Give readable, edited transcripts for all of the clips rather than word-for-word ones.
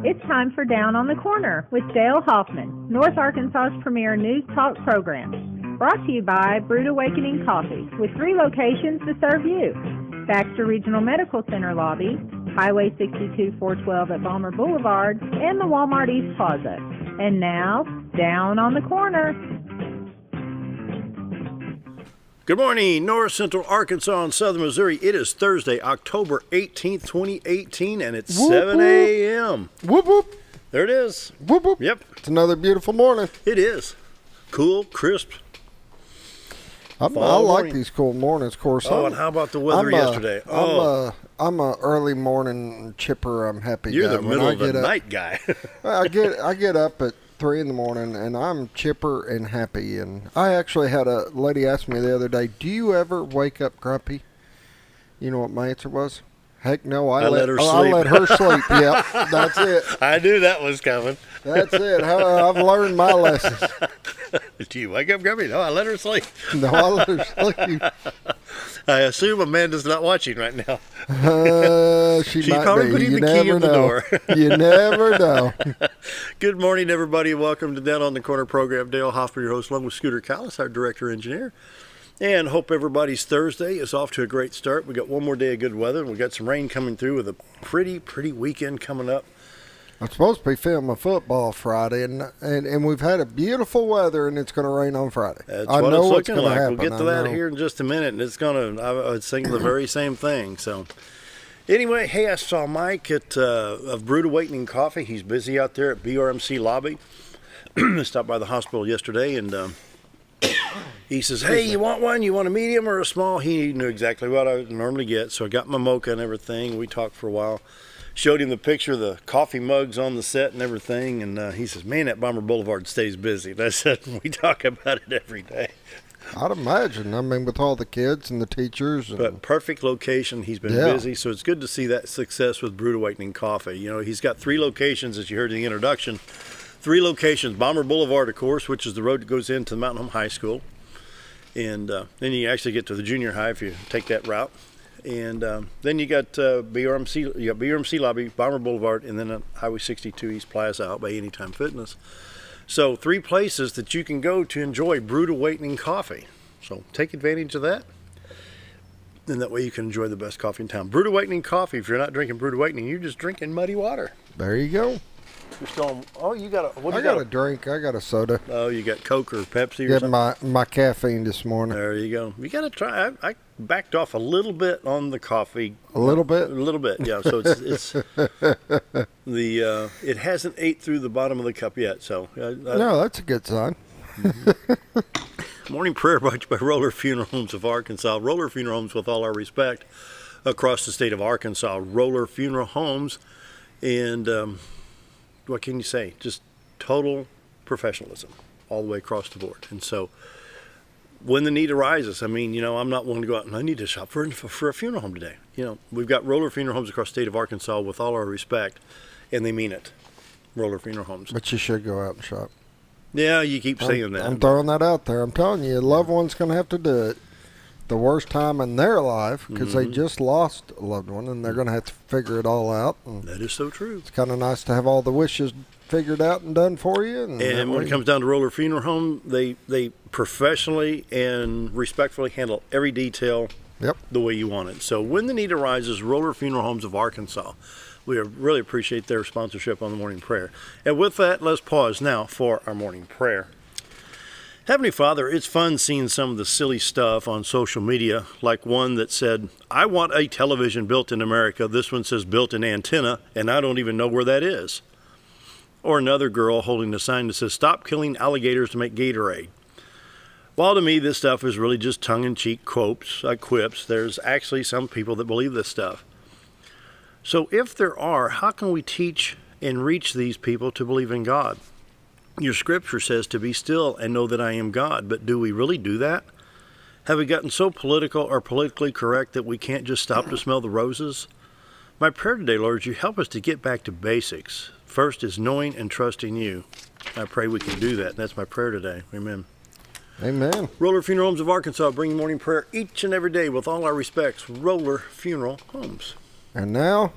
It's time for Down on the Corner with Dale Hoffman, North Arkansas's premier news talk program. Brought to you by Brood Awakening Coffee, with 3 locations to serve you. Baxter Regional Medical Center lobby, Highway 62 412 at Balmer Boulevard, and the Walmart East Plaza. And now, Down on the Corner. Good morning, North Central Arkansas and Southern Missouri. It is Thursday, October 18th, 2018, and it's Whoop, 7 a.m. Whoop, whoop. There it is. Whoop, whoop. Yep. It's another beautiful morning. It is. Cool, crisp. I like these cool mornings, of course. Oh, and how about the weather yesterday? I'm a early morning chipper. I'm happy. You're guy. the middle of the night guy. I get up at 3 in the morning, and I'm chipper and happy. And I actually had a lady ask me the other day, "Do you ever wake up grumpy?" You know what my answer was? Heck no. I let her sleep. I let her sleep. Yep, that's it. I knew that was coming. That's it. I've learned my lessons. Do you wake up grumpy? No, I let her sleep. No, I let her sleep. I assume Amanda's not watching right now. She She's might probably be. putting You the key never in the know. door. You never know. Good morning, everybody. Welcome to Down on the Corner program. Dale Hoffman, your host, along with Scooter Callis, our director engineer. And hope everybody's Thursday is off to a great start. We got one more day of good weather, and we got some rain coming through with a pretty weekend coming up. I'm supposed to be filming football Friday, and we've had a beautiful weather, and it's going to rain on Friday. That's I what know it's what's looking going to like. happen. We'll get to that here in just a minute, and it's going to, I was thinking the very same thing. So anyway, hey, I saw Mike of Brood Awakening Coffee. He's busy out there at BRMC lobby. Stopped by the hospital yesterday, and he says, "Hey, you want one? You want a medium or a small?" He knew exactly what I normally get, so I got my mocha and everything. We talked for a while. Showed him the picture of the coffee mugs on the set and everything, and he says, "Man, that Balmer Boulevard stays busy." And I said, "We talk about it every day." I'd imagine. I mean, with all the kids and the teachers. But perfect location. He's been busy, so it's good to see that success with Brood Awakening Coffee. You know, he's got 3 locations, as you heard in the introduction. 3 locations. Balmer Boulevard, of course, which is the road that goes into the Mountain Home High School. And then you actually get to the junior high if you take that route. And then you got BRMC lobby, Balmer Boulevard, and then Highway 62 East Plaza out by Anytime Fitness. So 3 places that you can go to enjoy Brood Awakening Coffee. So take advantage of that. And that way you can enjoy the best coffee in town. Brood Awakening Coffee. If you're not drinking Brood Awakening, you're just drinking muddy water. There you go. You're still, you got a, I got a drink. I got a soda. Oh, you got Coke or Pepsi or something? My caffeine this morning. There you go. You got to try. I backed off a little bit on the coffee. A little bit? A little bit, yeah. So it's it hasn't ate through the bottom of the cup yet. So no, that's a good sign. Morning prayer brought to you by Roller Funeral Homes of Arkansas. Roller Funeral Homes, with all our respect, across the state of Arkansas. Roller Funeral Homes, and what can you say? Just total professionalism all the way across the board. And so when the need arises, I mean, you know, I'm not willing to go out and I need to shop for a funeral home today. You know, we've got Roller Funeral Homes across the state of Arkansas, with all our respect, and they mean it. Roller Funeral Homes. But you should go out and shop. Yeah, you keep saying that. I'm throwing that out there. I'm telling you, a loved one's going to have to do it. The worst time in their life, because they just lost a loved one, and they're going to have to figure it all out. That is so true. It's kind of nice to have all the wishes figured out and done for you. And when it comes down to Roller Funeral Home, they professionally and respectfully handle every detail the way you want it. So when the need arises, Roller Funeral Homes of Arkansas. We really appreciate their sponsorship on the morning prayer. And with that, let's pause now for our morning prayer. Heavenly Father, it's fun seeing some of the silly stuff on social media, like one that said, "I want a television built in America." This one says built in antenna, and I don't even know where that is. Or another girl holding a sign that says, "Stop killing alligators to make Gatorade." While to me this stuff is really just tongue-in-cheek quips, there's actually some people that believe this stuff. So if there are, how can we teach and reach these people to believe in God? Your scripture says to be still and know that I am God, but do we really do that? Have we gotten so political or politically correct that we can't just stop to smell the roses? My prayer today, Lord, is you help us to get back to basics. First is knowing and trusting you. I pray we can do that. That's my prayer today. Amen. Amen. Roller Funeral Homes of Arkansas, bringing morning prayer each and every day with all our respects. Roller Funeral Homes. And now,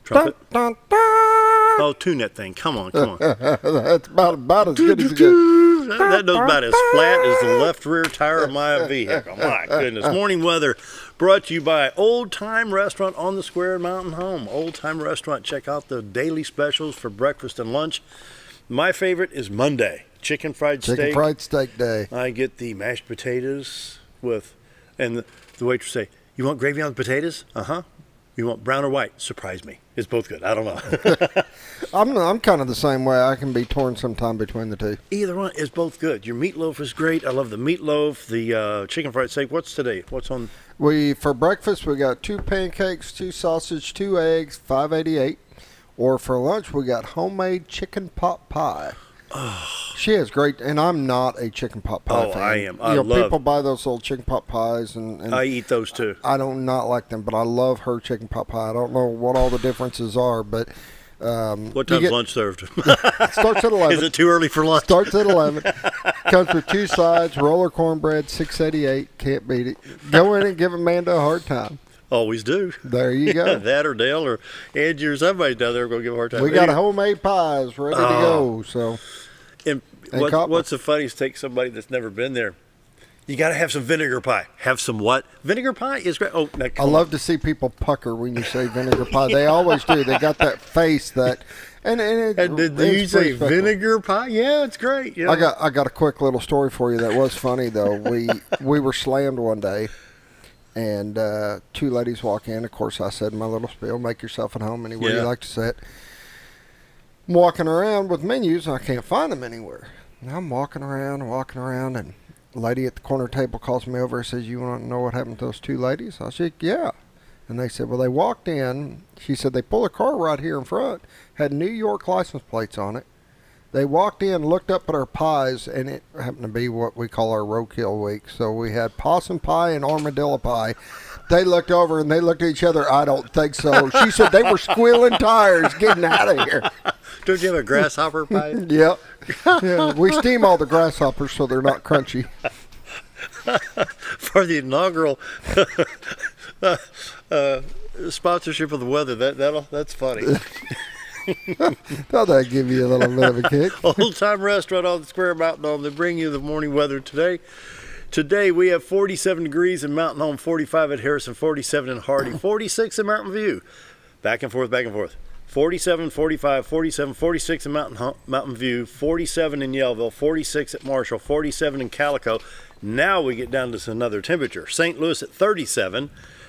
trumpet. Dun, dun, dun. Oh, tune that thing. Come on, come on. That's about as good as it gets. That goes about as flat as the left rear tire of my vehicle. My goodness. Morning weather brought to you by Old Time Restaurant on the Square in Mountain Home. Old Time Restaurant. Check out the daily specials for breakfast and lunch. My favorite is Monday. Chicken fried steak day. I get the mashed potatoes and the waitress say, "You want gravy on the potatoes?" Uh-huh. You want brown or white? Surprise me. It's both good. I don't know. I'm kind of the same way. I can be torn sometime between the two. Either one is both good. Your meatloaf is great. I love the meatloaf, the chicken fried steak. What's today? What's on? For breakfast, we got 2 pancakes, 2 sausage, 2 eggs, $5.88. Or for lunch, we got homemade chicken pot pie. Oh. She is great, and I'm not a chicken pot pie fan. I am. I love people buy those little chicken pot pies, and I eat those too. I don't not like them, but I love her chicken pot pie. I don't know what all the differences are, but what time's lunch served? Starts at 11. Is it too early for lunch? Starts at 11. Comes with 2 sides, roller cornbread, $6.88. Can't beat it. Go in and give Amanda a hard time. Always do. There you go. That or Dale or Angie or somebody down there going to give a hard time. We got homemade pies ready to go. So, and what's the funniest? Take somebody that's never been there. You got to have some vinegar pie. Have some what? Vinegar pie is great. Oh, I love to see people pucker when you say vinegar pie. They always do. They got that face that. And did you say vinegar pie? Yeah, it's great. Yeah. I got a quick little story for you that was funny though. We were slammed one day. And 2 ladies walk in. Of course, I said in my little spiel, make yourself at home anywhere you like to sit. I'm walking around with menus, and I can't find them anywhere. And I'm walking around, and a lady at the corner table calls me over and says, "You want to know what happened to those 2 ladies?" I said, "Yeah." And they said, "Well, they walked in." She said, "They pulled a car right here in front, had New York license plates on it. They walked in, looked up at our pies, and it happened to be what we call our roadkill week. So we had possum pie and armadillo pie. They looked over, and they looked at each other. I don't think so. She said they were squealing tires getting out of here. Don't you have a grasshopper pie? Yep. Yeah. We steam all the grasshoppers so they're not crunchy. For the inaugural sponsorship of the weather, that's funny. Thought I'd give you a little bit of a kick. Old Time Restaurant on the Square Mountain Home. They bring you the morning weather today. Today we have 47 degrees in Mountain Home, 45 at Harrison, 47 in Hardy, 46 in Mountain View. Back and forth, back and forth. 47, 45, 47, 46 in Mountain View, 47 in Yellville, 46 at Marshall, 47 in Calico. Now we get down to another temperature. St. Louis at 37.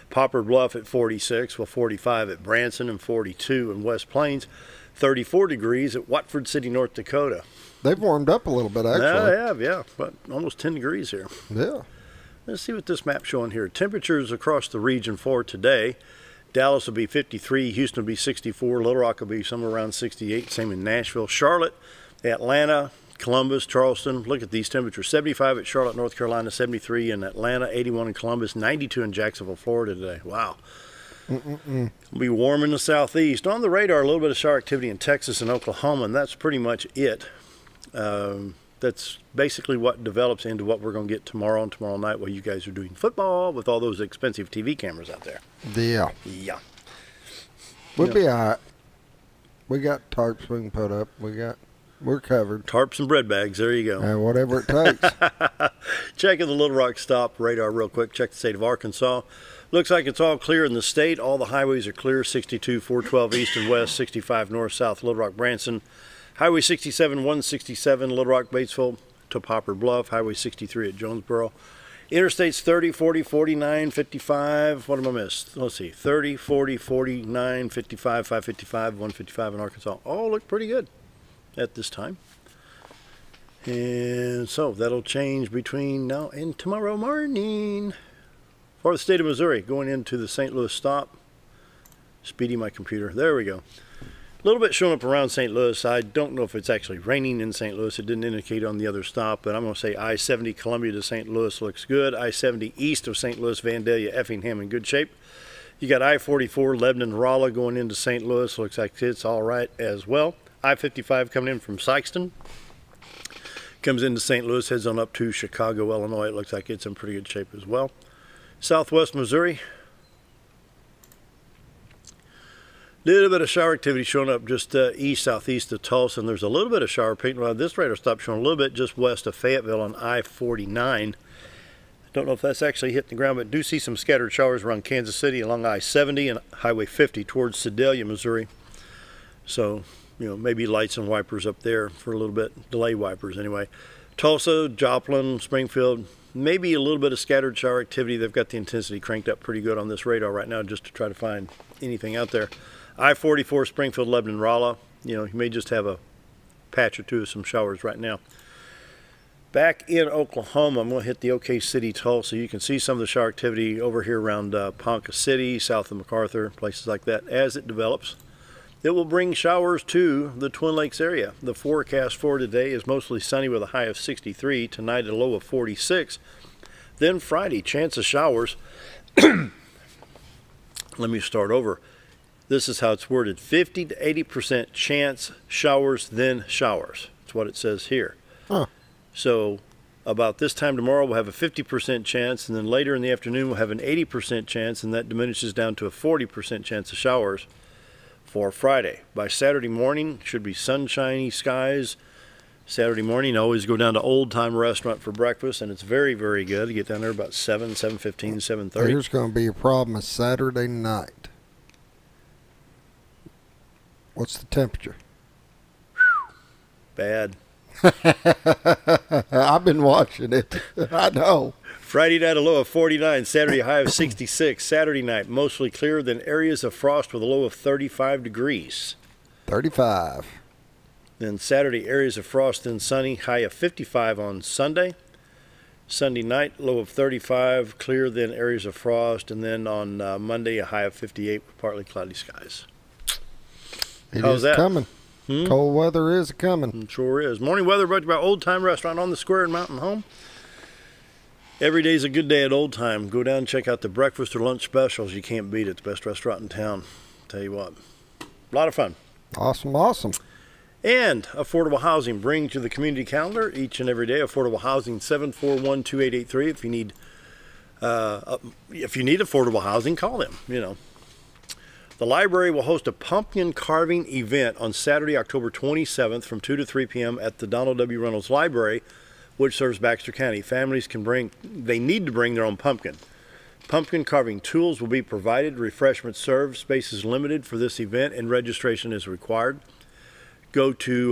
Poplar Bluff at 46, 45 at Branson, and 42 in West Plains, 34 degrees at Watford City, North Dakota. They've warmed up a little bit, actually. Yeah, they have, yeah, but almost 10 degrees here. Yeah. Let's see what this map's showing here. Temperatures across the region for today. Dallas will be 53, Houston will be 64, Little Rock will be somewhere around 68, same in Nashville. Charlotte, Atlanta, Columbus, Charleston, look at these temperatures. 75 at Charlotte, North Carolina, 73 in Atlanta, 81 in Columbus, 92 in Jacksonville, Florida today. Wow. It'll be warm in the southeast. On the radar, a little bit of shower activity in Texas and Oklahoma, and that's pretty much it. That's basically what develops into what we're going to get tomorrow and tomorrow night while you guys are doing football with all those expensive TV cameras out there. Yeah. Yeah. We'll be all right. We got tarps we can put up. We're covered. Tarps and bread bags. There you go. And whatever it takes. Checking the Little Rock stop radar real quick. Check the state of Arkansas. Looks like it's all clear in the state. All the highways are clear. 62, 412 east and west. 65 north, south, Little Rock, Branson. Highway 67, 167, Little Rock, Batesville to Poplar Bluff. Highway 63 at Jonesboro. Interstates 30, 40, 49, 55. What am I missed? Let's see. 30, 40, 49, 55, 555, 155 in Arkansas. All look pretty good at this time. And so that'll change between now and tomorrow morning. For the state of Missouri, going into the St. Louis stop. Speedy my computer. There we go. A little bit showing up around St. Louis. I don't know if it's actually raining in St. Louis. It didn't indicate on the other stop, but I'm going to say I-70 Columbia to St. Louis looks good. I-70 east of St. Louis, Vandalia, Effingham in good shape. You got I-44 Lebanon, Rolla going into St. Louis. Looks like it's all right as well. I-55 coming in from Sikeston. Comes into St. Louis, heads on up to Chicago, Illinois. It looks like it's in pretty good shape as well. Southwest Missouri. Little bit of shower activity showing up just east, southeast of Tulsa, and there's a little bit of shower painting around this radar stop showing a little bit just west of Fayetteville on I-49. Don't know if that's actually hitting the ground, but do see some scattered showers around Kansas City along I-70 and Highway 50 towards Sedalia, Missouri. So, maybe lights and wipers up there for a little bit, delay wipers anyway. Tulsa, Joplin, Springfield, maybe a little bit of scattered shower activity. They've got the intensity cranked up pretty good on this radar right now just to try to find anything out there. I-44, Springfield, Lebanon, Rolla. You may just have a patch or two of some showers right now. Back in Oklahoma, I'm going to hit the OK City, Tulsa. You can see some of the shower activity over here around Ponca City, south of MacArthur, places like that. As it develops, it will bring showers to the Twin Lakes area. The forecast for today is mostly sunny with a high of 63, tonight a low of 46. Then Friday, chance of showers. Let me start over. This is how it's worded: 50 to 80% chance showers, then showers. That's what it says here. Huh. So about this time tomorrow, we'll have a 50% chance, and then later in the afternoon, we'll have an 80% chance, and that diminishes down to a 40% chance of showers for Friday. By Saturday morning, should be sunshiny skies. Saturday morning, I always go down to Old Time Restaurant for breakfast, and it's very, very good. You get down there about 7, 7:15, 7:30. Here's going to be a problem is Saturday night. What's the temperature? Bad. I've been watching it. I know. Friday night, a low of 49. Saturday, high of 66. Saturday night, mostly clear, then areas of frost with a low of 35 degrees. 35. Then Saturday, areas of frost, then sunny, high of 55 on Sunday. Sunday night, low of 35, clear, then areas of frost. And then on Monday, a high of 58 with partly cloudy skies. How's that? Coming. Cold weather is coming. It sure is. Morning weather brought to you by Old Time Restaurant on the Square in Mountain Home. Every day's a good day at Old Time. Go down and check out the breakfast or lunch specials. You can't beat it. It's the best restaurant in town. Tell you what. A lot of fun. Awesome, awesome. And affordable housing brings you the community calendar each and every day. Affordable housing 741-2883. If you need affordable housing, call them. The library will host a pumpkin carving event on Saturday, October 27th from 2 to 3 p.m. at the Donald W. Reynolds Library, which serves Baxter County. Families they need to bring their own pumpkin. Pumpkin carving tools will be provided, refreshments served, space is limited for this event, and registration is required. Go to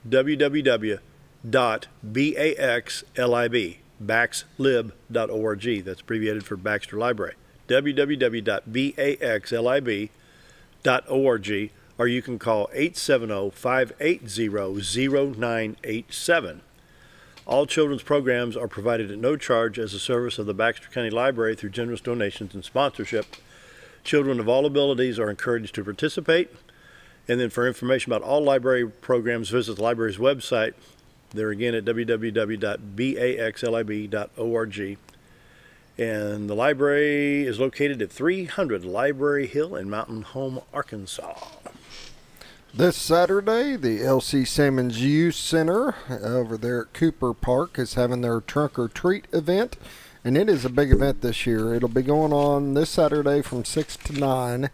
www.baxlib.org. That's abbreviated for Baxter Library. www.baxlib.org, or you can call 870-580-0987. All children's programs are provided at no charge as a service of the Baxter County Library through generous donations and sponsorship. Children of all abilities are encouraged to participate. And then for information about all library programs, visit the library's website. They're again at www.baxlib.org. And the library is located at 300 Library Hill in Mountain Home, Arkansas. This Saturday, the L.C. Simmons Youth Center over there at Cooper Park is having their Trunk or Treat event. And it is a big event this year. It'll be going on this Saturday from 6 to 9.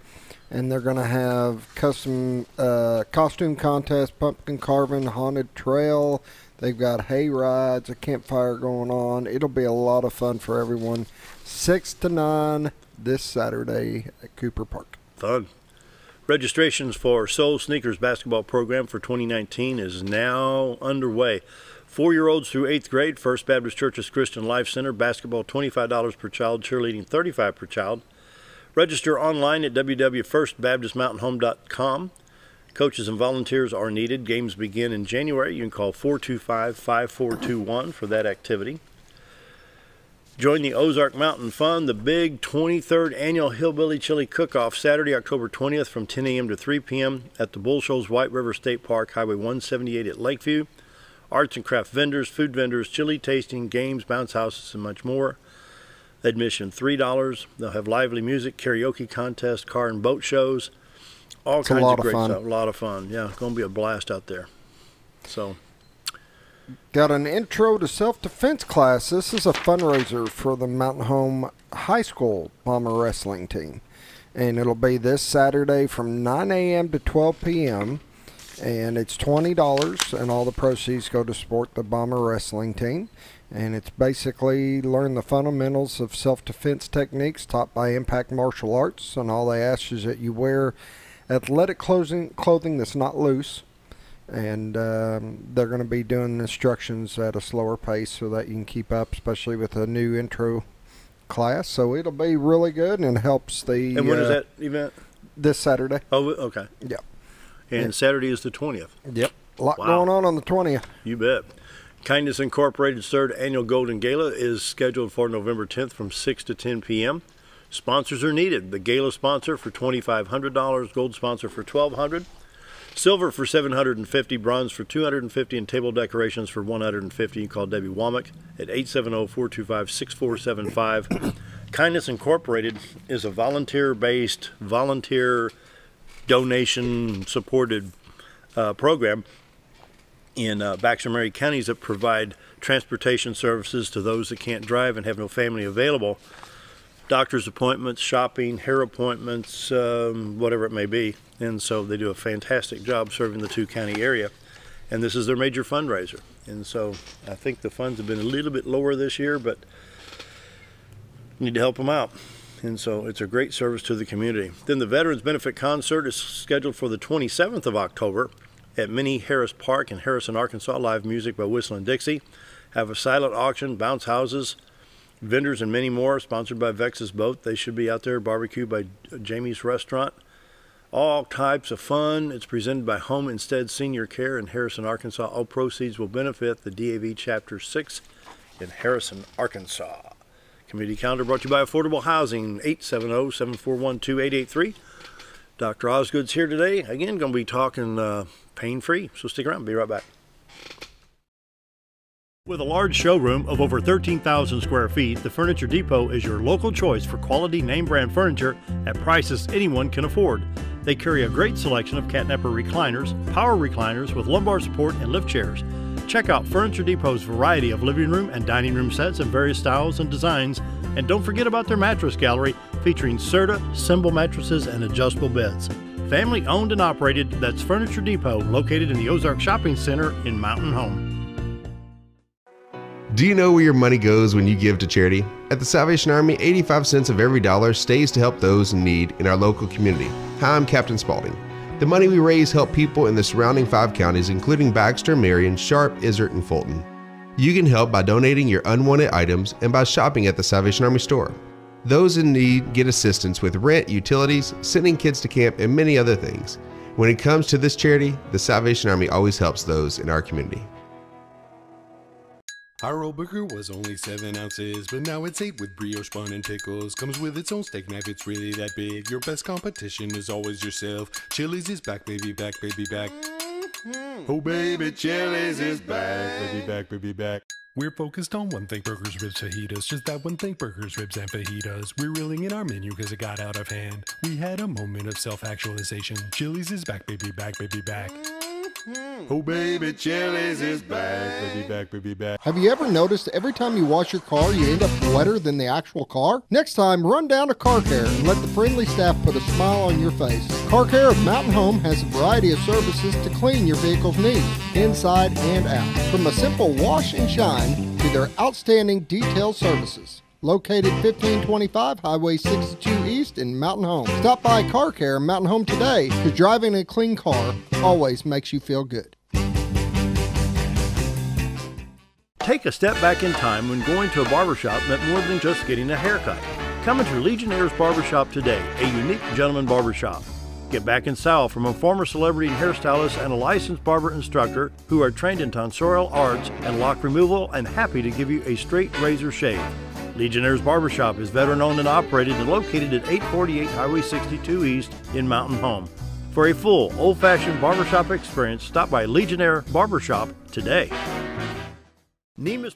And they're going to have custom costume contest, pumpkin carving, haunted trail. They've got hay rides, a campfire going on. It'll be a lot of fun for everyone. 6 to 9 this Saturday at Cooper Park. Fun. Registrations for Soul Sneakers basketball program for 2019 is now underway. 4-year-olds through 8th grade, First Baptist Church's Christian Life Center, basketball $25 per child, cheerleading $35 per child. Register online at www.firstbaptistmountainhome.com. Coaches and volunteers are needed. Games begin in January. You can call 425-5421 for that activity. Join the Ozark Mountain Fun, the big 23rd annual Hillbilly Chili Cook-Off, Saturday, October 20th from 10 a.m. to 3 p.m. at the Bull Shoals White River State Park, Highway 178 at Lakeview. Arts and craft vendors, food vendors, chili tasting, games, bounce houses, and much more. Admission $3. They'll have lively music, karaoke contest, car and boat shows, all kinds of great stuff. A lot of fun. Yeah, it's going to be a blast out there. So, got an intro to self-defense class. This is a fundraiser for the Mountain Home High School Bomber Wrestling team. and it'll be this Saturday from 9 a.m. to 12 p.m., and it's $20, and all the proceeds go to support the Bomber Wrestling team. And it's basically learn the fundamentals of self-defense techniques taught by Impact Martial Arts, and all they ask is that you wear athletic clothing that's not loose, and they're going to be doing instructions at a slower pace so that you can keep up, especially with a new intro class. So it'll be really good, and it helps the... And when is that event? This Saturday. Oh, okay. Yeah. And Saturday is the 20th. Yep. A lot going on the 20th. You bet. Kindness Incorporated's third annual Golden Gala is scheduled for November 10th from 6 to 10 p.m. Sponsors are needed. The gala sponsor for $2,500, gold sponsor for $1,200, silver for $750, bronze for $250, and table decorations for $150. You call Debbie Womack at 870-425-6475. Kindness Incorporated is a volunteer-based, volunteer donation-supported program in Baxter and Maury counties that provide transportation services to those that can't drive and have no family available. Doctor's appointments, shopping, hair appointments, whatever it may be. And so they do a fantastic job serving the two-county area. And this is their major fundraiser. And so I think the funds have been a little bit lower this year, but need to help them out. And so it's a great service to the community. Then the Veterans Benefit Concert is scheduled for the 27th of October at Minnie Harris Park in Harrison, Arkansas. Live music by Whistling Dixie. Have a silent auction, bounce houses, vendors, and many more, sponsored by Vex's Boat. They should be out there. Barbecue by Jamie's Restaurant. All types of fun. It's presented by Home Instead Senior Care in Harrison, Arkansas. All proceeds will benefit the DAV Chapter 6 in Harrison, Arkansas. Community calendar brought to you by Affordable Housing, 870-741-2883. Dr. Osgood's here today. Again, going to be talking pain-free, so stick around. Be right back. With a large showroom of over 13,000 square feet, the Furniture Depot is your local choice for quality name-brand furniture at prices anyone can afford. They carry a great selection of catnapper recliners, power recliners with lumbar support, and lift chairs. Check out Furniture Depot's variety of living room and dining room sets in various styles and designs. And don't forget about their mattress gallery featuring Serta, Symbol mattresses, and adjustable beds. Family owned and operated, that's Furniture Depot, located in the Ozark Shopping Center in Mountain Home. Do you know where your money goes when you give to charity? At the Salvation Army, 85 cents of every dollar stays to help those in need in our local community. Hi, I'm Captain Spaulding. The money we raise help people in the surrounding 5 counties, including Baxter, Marion, Sharp, Izzard, and Fulton. You can help by donating your unwanted items and by shopping at the Salvation Army store. Those in need get assistance with rent, utilities, sending kids to camp, and many other things. When it comes to this charity, the Salvation Army always helps those in our community. Our old burger was only 7 ounces, but now it's 8 with brioche bun and pickles. Comes with its own steak knife, it's really that big. Your best competition is always yourself. Chili's is back, baby, back, baby, back. Oh baby, Chili's is back, baby, back, baby, back. We're focused on one thing, burgers, ribs, fajitas. Just that one thing, burgers, ribs, and fajitas. We're reeling in our menu because it got out of hand. We had a moment of self-actualization. Chili's is back, baby, back, baby, back. Oh baby, Chili's is back, baby, back, baby, back. Have you ever noticed every time you wash your car, you end up wetter than the actual car? Next time, run down to Car Care and let the friendly staff put a smile on your face. Car Care of Mountain Home has a variety of services to clean your vehicle's needs, inside and out. From a simple wash and shine to their outstanding detail services. Located 1525 Highway 62 East in Mountain Home. Stop by Car Care Mountain Home today, because driving a clean car always makes you feel good. Take a step back in time when going to a barbershop meant more than just getting a haircut. Come into Legionnaire's Barbershop today, a unique gentleman barbershop. Get back in style from a former celebrity hairstylist and a licensed barber instructor who are trained in tonsorial arts and lock removal and happy to give you a straight razor shave. Legionnaire's Barbershop is veteran-owned and operated and located at 848 Highway 62 East in Mountain Home. For a full, old-fashioned barbershop experience, stop by Legionnaire Barbershop today. Nemus.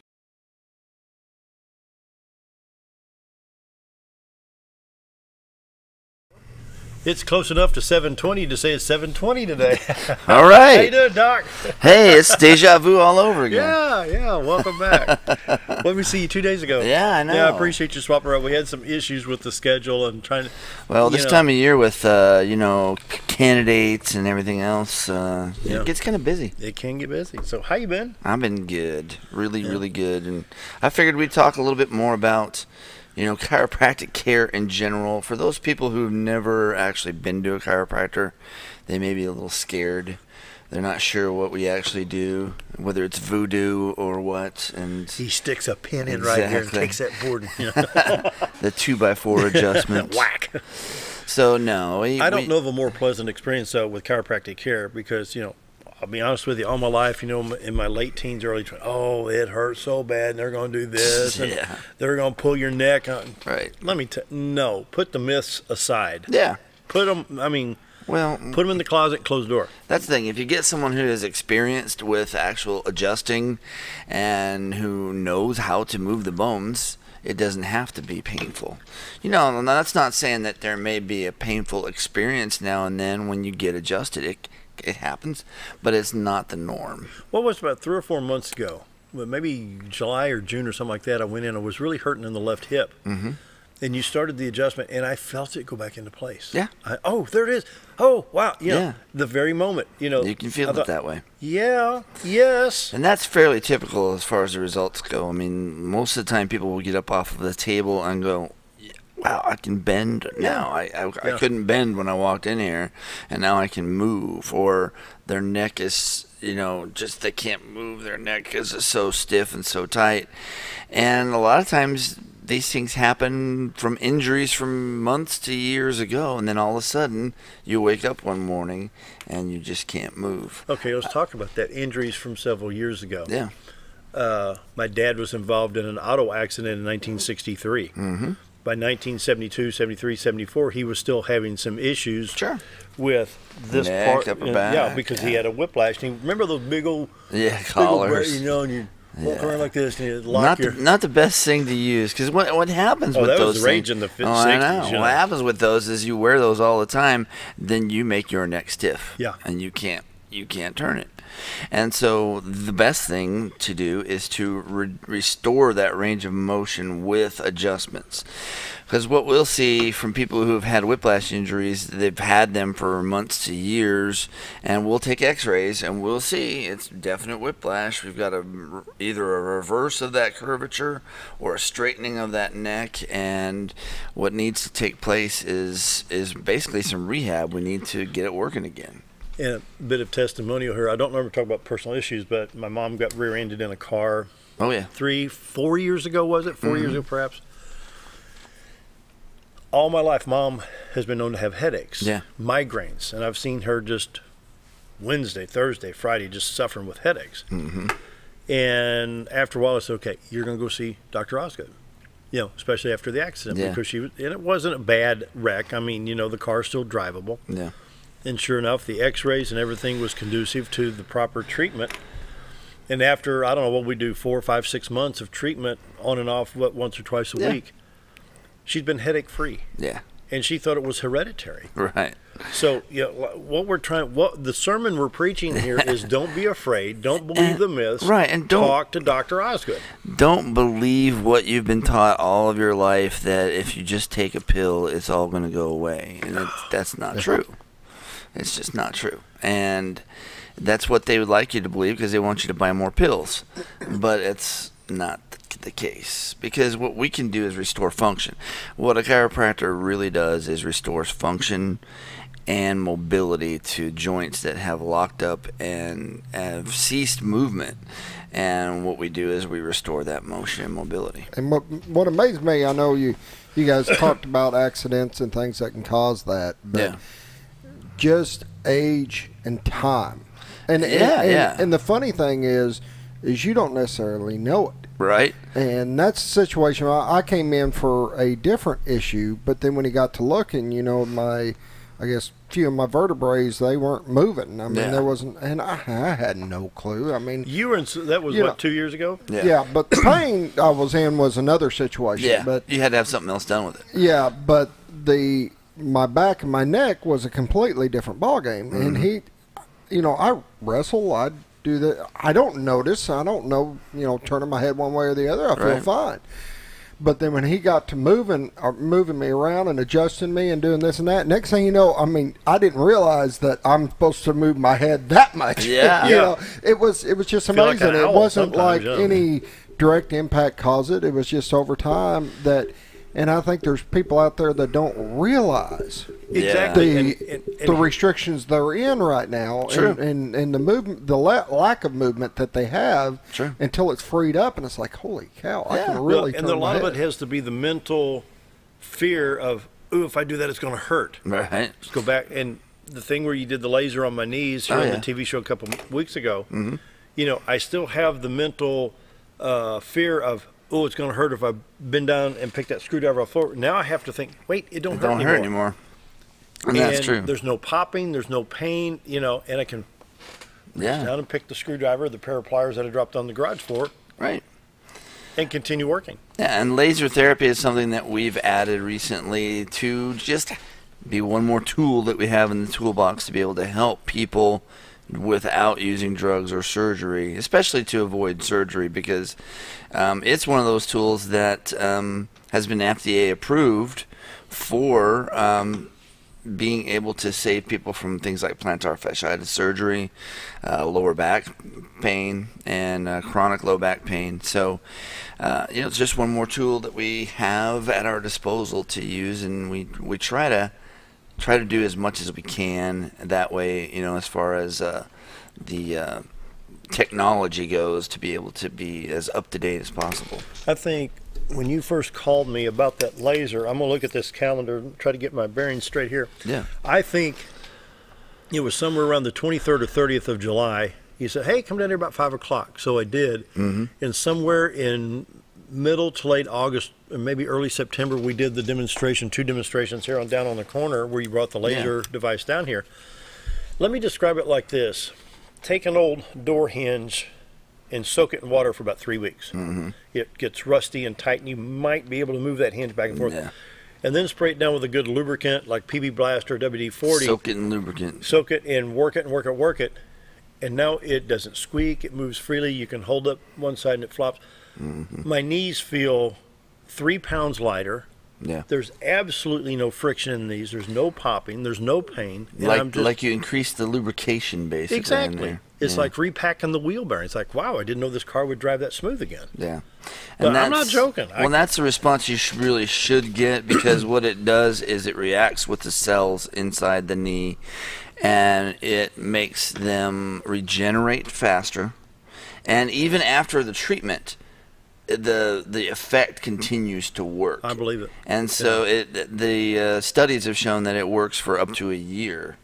It's close enough to 7:20 to say it's 7:20 today. All right. How you doing, Doc? Hey, it's deja vu all over again. Yeah. Welcome back. Let me see you 2 days ago. Yeah, I know. Yeah, I appreciate you swapping around. We had some issues with the schedule and trying to. Well, this time of year with candidates and everything else, it gets kind of busy. It can get busy. So, how you been? I've been good, really good, and I figured we'd talk a little bit more about chiropractic care in general. For those people who've never actually been to a chiropractor, they may be a little scared. They're not sure what we actually do, whether it's voodoo or what. And he sticks a pin in right here and takes that board. The 2x4 adjustment. Whack. So, no. I don't know of a more pleasant experience, though, with chiropractic care because, I'll be honest with you, all my life, in my late teens, early 20s, it hurts so bad, and they're going to do this, and they're going to pull your neck. Right. Let me no, put the myths aside. Yeah. Put them in the closet, close the door. That's the thing. If you get someone who is experienced with actual adjusting and who knows how to move the bones, it doesn't have to be painful. That's not saying that there may be a painful experience now and then when you get adjusted. It happens, but it's not the norm. What was about 3 or 4 months ago, maybe July or June or something like that, I went in, I was really hurting in the left hip. Mm-hmm. And you started the adjustment, and I felt it go back into place. Yeah. There it is. Oh, wow. The very moment, You can feel it that way. Yeah, yes. And that's fairly typical as far as the results go. I mean, most of the time people will get up off of the table and go, wow, I can bend now. I couldn't bend when I walked in here, and now I can move. Or their neck is, just they can't move their neck because it's so stiff and so tight. And a lot of times these things happen from injuries from months to years ago, and then all of a sudden you wake up one morning and you just can't move. Okay, let's talk about that. Injuries from several years ago. Yeah. My dad was involved in an auto accident in 1963. Mm-hmm. By 1972, 73, 74, he was still having some issues with this neck, part. Upper back. Yeah, because he had a whiplash. And remember those big old collars? And you walk around like this and you lock not the best thing to use, because what happens with those was rage in the 60s. I know. What happens with those is you wear those all the time, then you make your neck stiff. Yeah. And you can't turn it. And so the best thing to do is to restore that range of motion with adjustments. Because what we'll see from people who have had whiplash injuries, they've had them for months to years, and we'll take x-rays and we'll see it's definite whiplash. We've got either a reverse of that curvature or a straightening of that neck, and what needs to take place is basically some rehab. We need to get it working again. And a bit of testimonial here. I don't remember talking about personal issues, but my mom got rear-ended in a car. Oh, yeah. 4 years ago, was it? 4 years ago, perhaps. All my life, Mom has been known to have headaches, migraines, and I've seen her just Wednesday, Thursday, Friday, just suffering with headaches. Mm-hmm. And after a while, I said, okay, you're going to go see Dr. Osgood, especially after the accident, because and it wasn't a bad wreck. I mean, the car's still drivable. Yeah. And sure enough, the x-rays and everything was conducive to the proper treatment. And after, I don't know what we do, 4, 5, 6 months of treatment on and off, once or twice a week, she's been headache-free. Yeah. And she thought it was hereditary. Right. So, what the sermon we're preaching here is don't be afraid, don't believe the myths. Right, and don't talk to Dr. Osgood. Don't believe what you've been taught all of your life, that if you just take a pill, it's all going to go away. And that's not true. It's just not true. And that's what they would like you to believe, because they want you to buy more pills. But it's not the case, because what we can do is restore function. What a chiropractor really does is restores function and mobility to joints that have locked up and have ceased movement. And what we do is we restore that motion and mobility. And what amazed me, I know you guys talked about accidents and things that can cause that, but just age and time. And the funny thing is you don't necessarily know it. Right. And that's the situation. I came in for a different issue, but then when he got to looking, few of my vertebrae, they weren't moving. I mean, there wasn't, and I had no clue. I mean, you were in, that was what, 2 years ago? Yeah, but the pain I was in was another situation. Yeah, but you had to have something else done with it. Yeah, but the my back and my neck was a completely different ballgame. Mm-hmm. And he, I wrestle, I do that. I don't notice. I don't know, turning my head one way or the other. I feel fine. But then when he got to moving me around and adjusting me and doing this and that, next thing you know, I didn't realize that I'm supposed to move my head that much. Yeah. It was just amazing. It wasn't like any direct impact caused it. It was just over time that, and I think there's people out there that don't realize exactly the restrictions they're in right now, and the movement, the lack of movement that they have until it's freed up, and it's like, holy cow, I can really turn my head. And a lot of it has to be the mental fear of, ooh, if I do that, it's going to hurt. Right. Let's go back. And the thing where you did the laser on my knees here on the TV show a couple weeks ago, I still have the mental fear of, oh, it's going to hurt if I bend down and pick that screwdriver off the floor. Now I have to think, wait, it don't hurt anymore. And that's true. There's no popping, there's no pain, and I can reach down and pick the screwdriver, the pair of pliers that I dropped on the garage floor. Right. And continue working. Yeah, and laser therapy is something that we've added recently to just be one more tool that we have in the toolbox to be able to help people without using drugs or surgery, especially to avoid surgery, because it's one of those tools that has been FDA approved for being able to save people from things like plantar fasciitis surgery, lower back pain, and chronic low back pain. So, it's just one more tool that we have at our disposal to use, and we try to do as much as we can that way, as far as the technology goes, to be able to be as up to date as possible. I think when you first called me about that laser, I'm going to look at this calendar and try to get my bearings straight here. Yeah. I think it was somewhere around the 23rd or 30th of July. You said, hey, come down here about 5 o'clock. So I did. Mm-hmm. And somewhere in middle to late August, or maybe early September, we did the demonstration, 2 demonstrations here down on the corner where you brought the laser device down here. Let me describe it like this. Take an old door hinge and soak it in water for about 3 weeks. Mm-hmm. It gets rusty and tight, and you might be able to move that hinge back and forth. Yeah. And then spray it down with a good lubricant like PB Blast or WD-40. Soak it in lubricant. Soak it and work it and work it, work it. And now it doesn't squeak. It moves freely. You can hold up one side and it flops. Mm-hmm. My knees feel 3 pounds lighter. Yeah. There's absolutely no friction in these. There's no popping. There's no pain. Like you increase the lubrication basically. Exactly. In there. It's like repacking the wheel bearing. It's like, wow, I didn't know this car would drive that smooth again. Yeah. But I'm not joking. Well, that's the response you really should get, because what it does is it reacts with the cells inside the knee, and it makes them regenerate faster. And even after the treatment, the effect continues to work. I believe it. And so the studies have shown that it works for up to a year,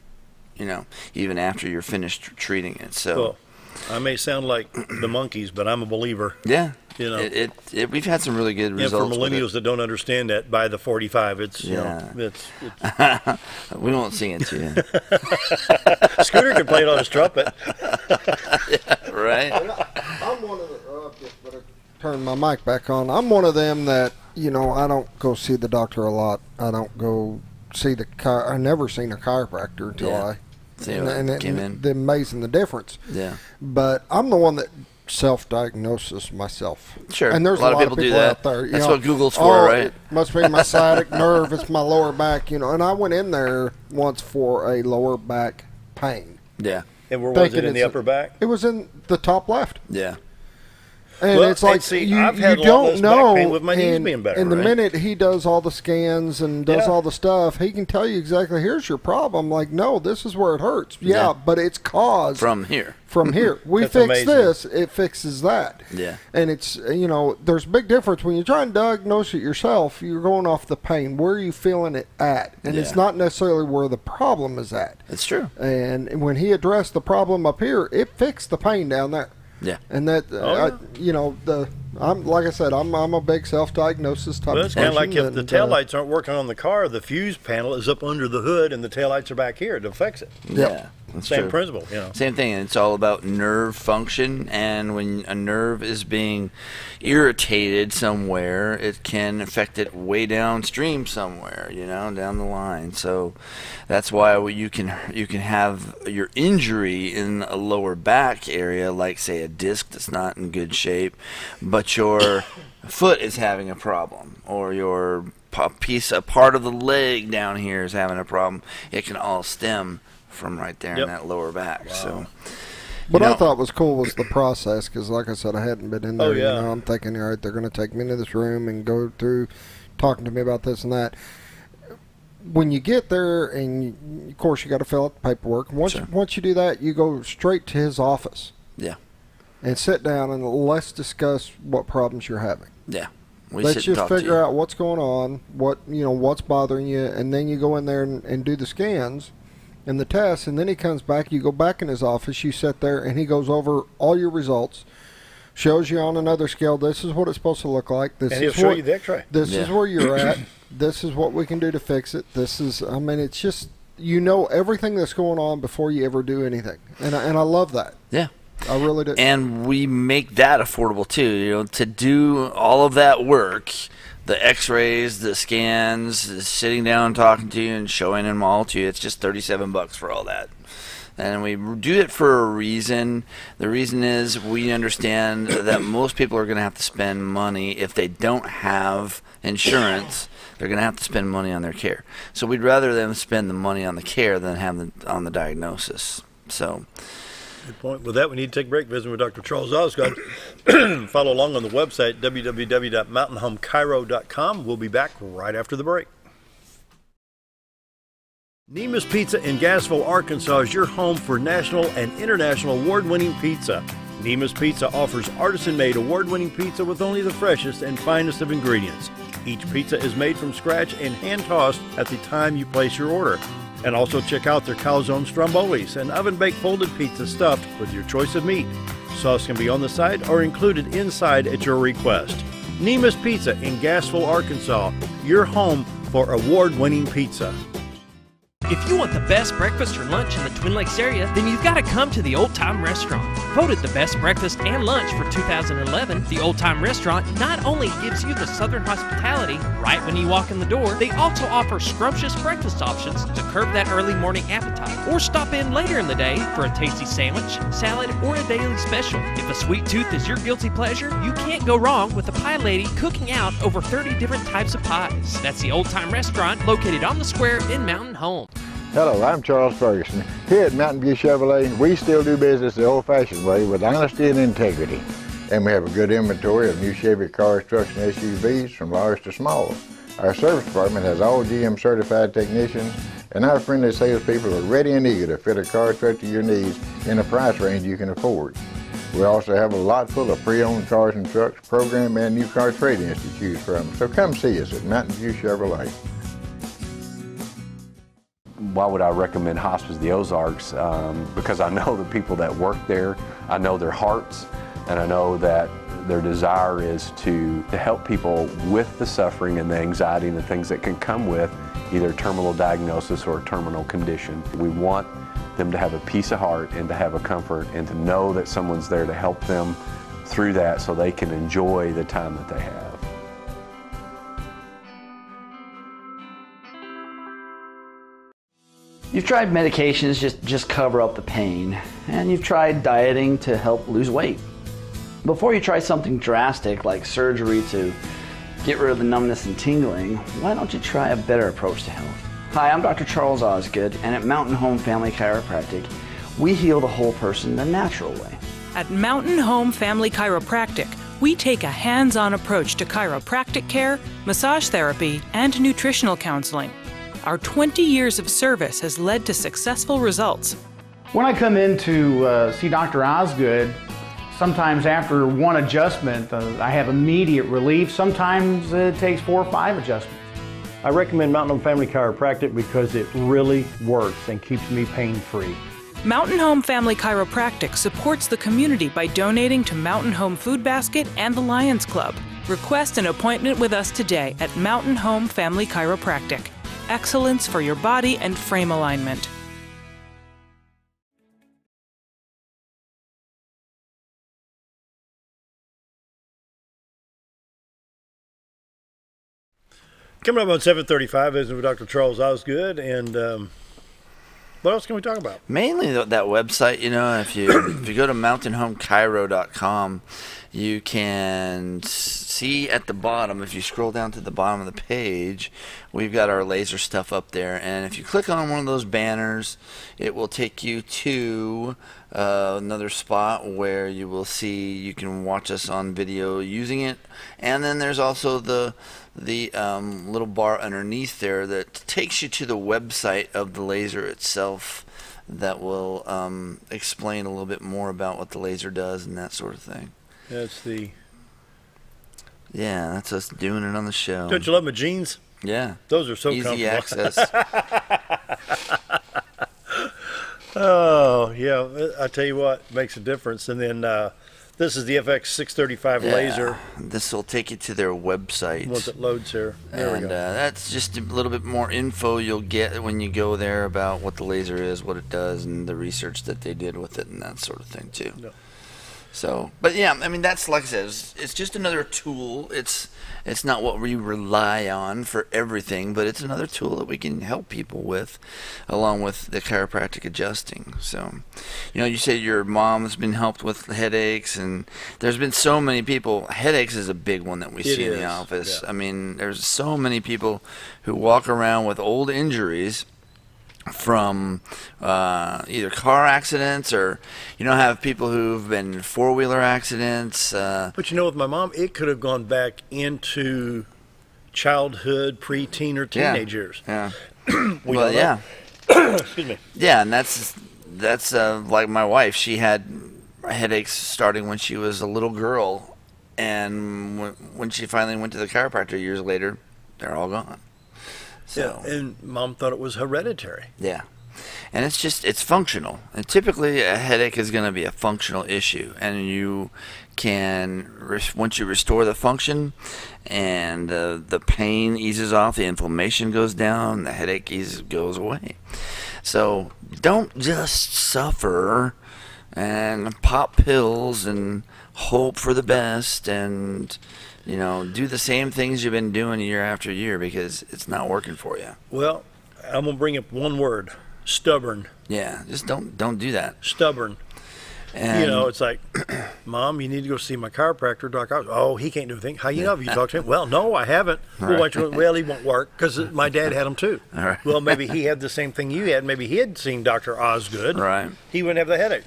even after you're finished treating it. So, well, I may sound like the monkeys, but I'm a believer. Yeah. We've had some really good results. For millennials that don't understand that, by the 45, it's it's we won't sing it to you. Scooter can play it on his trumpet. Yeah, right. I'm one of the. Turn my mic back on. I'm one of them that I don't go see the doctor a lot. I don't go see I never seen a chiropractor until I the amazing the difference. Yeah. But I'm the one that self-diagnoses myself. Sure. And there's a lot of people do that. Out there. That's what Google's for, right? It must be my sciatic nerve. It's my lower back. And I went in there once for a lower back pain. Yeah. And where was it, in the upper back? It was in the top left. Yeah. And it's like, I've had you don't know, back pain with my knees being better, and the minute he does all the scans and does all the stuff, he can tell you exactly, here's your problem. Like, no, this is where it hurts. Yeah, but it's caused from here. We fix this, it fixes that. Yeah. And it's, there's a big difference. When you try and diagnose it yourself, you're going off the pain. Where are you feeling it at? And it's not necessarily where the problem is at. It's true. And when he addressed the problem up here, it fixed the pain down there. Yeah, and that I'm like I said, I'm a big self-diagnosis type. Well, it's kind of like if the taillights aren't working on the car, the fuse panel is up under the hood, and the taillights are back here to fix it. Yeah. Same principle, Same thing, and it's all about nerve function, and when a nerve is being irritated somewhere, it can affect it way downstream somewhere, down the line. So that's why you can have your injury in a lower back area, like say a disc that's not in good shape, but your foot is having a problem, or your a part of the leg down here is having a problem. It can all stem from right there in that lower back. Wow. So, what I thought was cool was the process, because like I said, I hadn't been in there. Oh, yeah. I'm thinking, all right, they're going to take me into this room and go through talking to me about this and that. When you get there, and of course you got to fill out the paperwork. Once you do that, you go straight to his office. Yeah. And sit down and let's discuss what problems you're having. Yeah. Let's just figure out what's going on, what's bothering you, and then you go in there and do the scans and the tests, and then he comes back. You go back in his office, you sit there, and he goes over all your results, shows you on another scale, this is what it's supposed to look like. And he'll show you the x-ray. This is where you're at. This is what we can do to fix it. It's just, everything that's going on before you ever do anything. And I love that. Yeah. I really do. And we make that affordable too, to do all of that work, the x-rays, the scans, sitting down talking to you and showing them all to you. It's just $37 for all that. And we do it for a reason. The reason is we understand that most people are going to have to spend money. If they don't have insurance, they're going to have to spend money on their care. So we'd rather them spend the money on the care than have on the diagnosis. So. Good point. With that, we need to take a break. Visiting with Dr. Charles Osgood. Follow along on the website, www.mountainhomechiro.com. We'll be back right after the break. Neema's Pizza in Gassville, Arkansas is your home for national and international award-winning pizza. Neema's Pizza offers artisan-made award-winning pizza with only the freshest and finest of ingredients. Each pizza is made from scratch and hand-tossed at the time you place your order. And also check out their calzone strombolis, an oven-baked folded pizza stuffed with your choice of meat. Sauce can be on the side or included inside at your request. Neema's Pizza in Gassville, Arkansas, your home for award-winning pizza. If you want the best breakfast or lunch in the Twin Lakes area, then you've got to come to the Old Time Restaurant. Voted the best breakfast and lunch for 2011, the Old Time Restaurant not only gives you the Southern hospitality right when you walk in the door, they also offer scrumptious breakfast options to curb that early morning appetite. Or stop in later in the day for a tasty sandwich, salad, or a daily special. If a sweet tooth is your guilty pleasure, you can't go wrong with the Pie Lady cooking out over 30 different types of pies. That's the Old Time Restaurant located on the square in Mountain Home. Hello, I'm Charles Ferguson. Here at Mountain View Chevrolet, we still do business the old-fashioned way with honesty and integrity. And we have a good inventory of new Chevy cars, trucks, and SUVs from large to small. Our service department has all GM certified technicians, and our friendly salespeople are ready and eager to fit a car truck to your needs in a price range you can afford. We also have a lot full of pre-owned cars and trucks, program and new car trade-ins to choose from. So come see us at Mountain View Chevrolet. Why would I recommend Hospice of the Ozarks? Because I know the people that work there, I know their hearts, and I know that their desire is to help people with the suffering and the anxiety and the things that can come with either a terminal diagnosis or a terminal condition. We want them to have a peace of heart and to have a comfort and to know that someone's there to help them through that so they can enjoy the time that they have. You've tried medications just cover up the pain, and you've tried dieting to help lose weight. Before you try something drastic like surgery to get rid of the numbness and tingling, why don't you try a better approach to health? Hi, I'm Dr. Charles Osgood, and at Mountain Home Family Chiropractic, we heal the whole person the natural way. At Mountain Home Family Chiropractic, we take a hands-on approach to chiropractic care, massage therapy, and nutritional counseling. Our 20 years of service has led to successful results. When I come in to see Dr. Osgood, sometimes after one adjustment, I have immediate relief. Sometimes it takes 4 or 5 adjustments. I recommend Mountain Home Family Chiropractic because it really works and keeps me pain-free. Mountain Home Family Chiropractic supports the community by donating to Mountain Home Food Basket and the Lions Club. Request an appointment with us today at Mountain Home Family Chiropractic. Excellence for your body and frame alignment. Coming up on 7:35 is with Dr. Charles Osgood, and what else can we talk about? Mainly that website, if you go to mountainhomechiro.com, you can see at the bottom, if you scroll down to the bottom of the page, we've got our laser stuff up there. And if you click on one of those banners, it will take you to another spot where you will see you can watch us on video using it. And then there's also the little bar underneath there that takes you to the website of the laser itself that will explain a little bit more about what the laser does and that sort of thing. That's us doing it on the show. Don't you love my jeans? Yeah. Those are so easy comfortable. access. Oh, yeah. I tell you what, makes a difference. And then this is the FX635 laser. This will take you to their website. Once it loads here. There we go. That's just a little bit more info you'll get when you go there about what the laser is, what it does, and the research that they did with it and that sort of thing, too. No. So, but yeah, I mean, that's, like I said, it's just another tool. It's not what we rely on for everything, but it's another tool that we can help people with, along with the chiropractic adjusting. So, you said your mom's been helped with headaches, and there's been so many people. Headaches is a big one that we see in the office. Yeah. I mean, there's so many people who walk around with old injuries from either car accidents or have people who've been four-wheeler accidents. But with my mom, it could have gone back into childhood, preteen, or teenage years. Yeah. Well, yeah. Excuse me. Yeah, and that's like my wife. She had headaches starting when she was a little girl, and when she finally went to the chiropractor years later, they're all gone. So, yeah, and Mom thought it was hereditary. Yeah. And it's functional. And typically a headache is going to be a functional issue. And you can, once you restore the function and the pain eases off, the inflammation goes down, the headache goes away. So don't just suffer and pop pills and hope for the best and do the same things you've been doing year after year because it's not working for you. Well, I'm going to bring up one word, stubborn. Yeah, just don't do that. Stubborn. And it's like, Mom, you need to go see my chiropractor, Doc. Oh, he can't do anything. How you know? Have you talked to him? Well, no, I haven't. Right. Well, he won't work because my dad had him too. All right. Well, maybe he had the same thing you had. Maybe he had seen Dr. Osgood. Right. He wouldn't have the headache.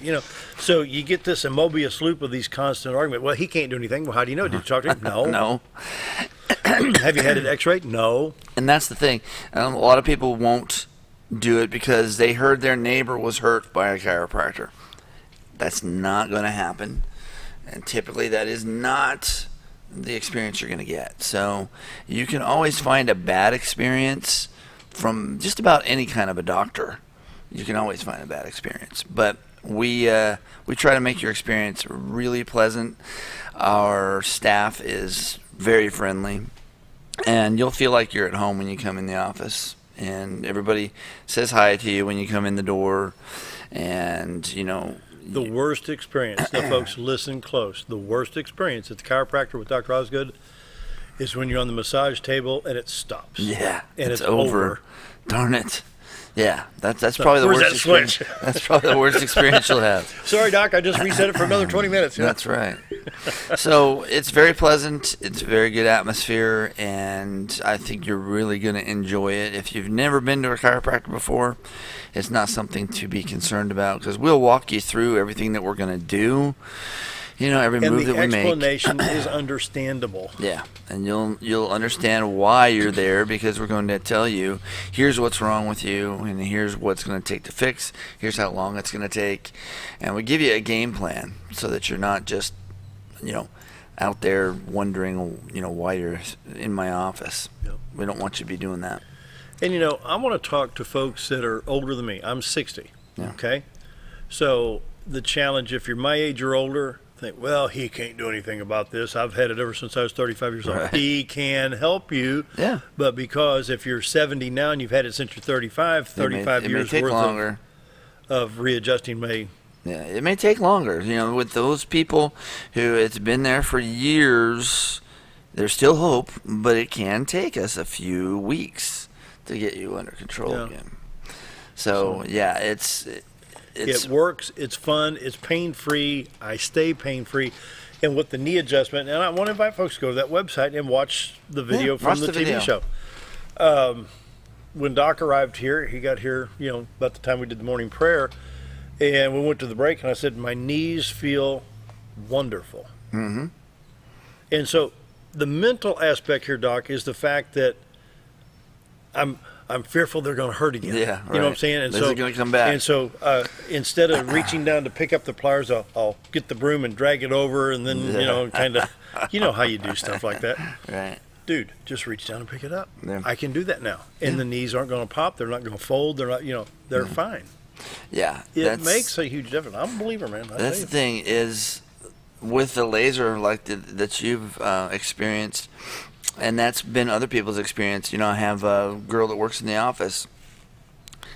So you get this Mobius loop of these constant arguments. Well, he can't do anything. Well, how do you know? Did you talk to him? No. No. Have you had an X-ray? No. And that's the thing. A lot of people won't do it because they heard their neighbor was hurt by a chiropractor. That's not going to happen, and typically that is not the experience you're going to get. So you can always find a bad experience from just about any kind of a doctor. You can always find a bad experience, but we try to make your experience really pleasant. Our staff is very friendly, and you'll feel like you're at home when you come in the office, and everybody says hi to you when you come in the door, and the worst experience, now folks, listen close. The worst experience at the chiropractor with Dr. Osgood is when you're on the massage table and it stops. Yeah, and it's over. Darn it. Yeah, that's probably the worst experience. That's probably the worst experience you'll have. Sorry, Doc, I just reset it for another 20 minutes. That's right. So it's very pleasant. It's a very good atmosphere, and I think you're really going to enjoy it. If you've never been to a chiropractor before, it's not something to be concerned about because we'll walk you through everything that we're going to do. Every move that we make. And the explanation is understandable. Yeah, and you'll understand why you're there because we're going to tell you, here's what's wrong with you, and here's what's going to take to fix, here's how long it's going to take, and we give you a game plan so that you're not just, out there wondering, why you're in my office. Yep. We don't want you to be doing that. And, I want to talk to folks that are older than me. I'm 60, yeah. Okay? So the challenge, if you're my age or older, think, well, he can't do anything about this. I've had it ever since I was 35 years old. Right. He can help you. Yeah. But because if you're 70 now and you've had it since you're 35, 35 years worth of readjusting may. Yeah, it may take longer. With those people who it's been there for years, there's still hope, but it can take us a few weeks to get you under control again. So yeah, it works. It's fun. It's pain-free. I stay pain-free. And with the knee adjustment, and I want to invite folks to go to that website and watch the video from the TV show. When Doc arrived here, he got here, about the time we did the morning prayer, and we went to the break, and I said, my knees feel wonderful. Mm-hmm. And so the mental aspect here, Doc, is the fact that I'm fearful they're going to hurt again. Yeah, right. You know what I'm saying? And They're going to come back. And so instead of reaching down to pick up the pliers, I'll get the broom and drag it over, and then kind of, how you do stuff like that. Right. Dude, just reach down and pick it up. Yeah. I can do that now. And the knees aren't going to pop. They're not going to fold. They're not, they're fine. Yeah. It makes a huge difference. I'm a believer, man. That's the thing is, with the laser like that you've experienced, and that's been other people's experience. I have a girl that works in the office,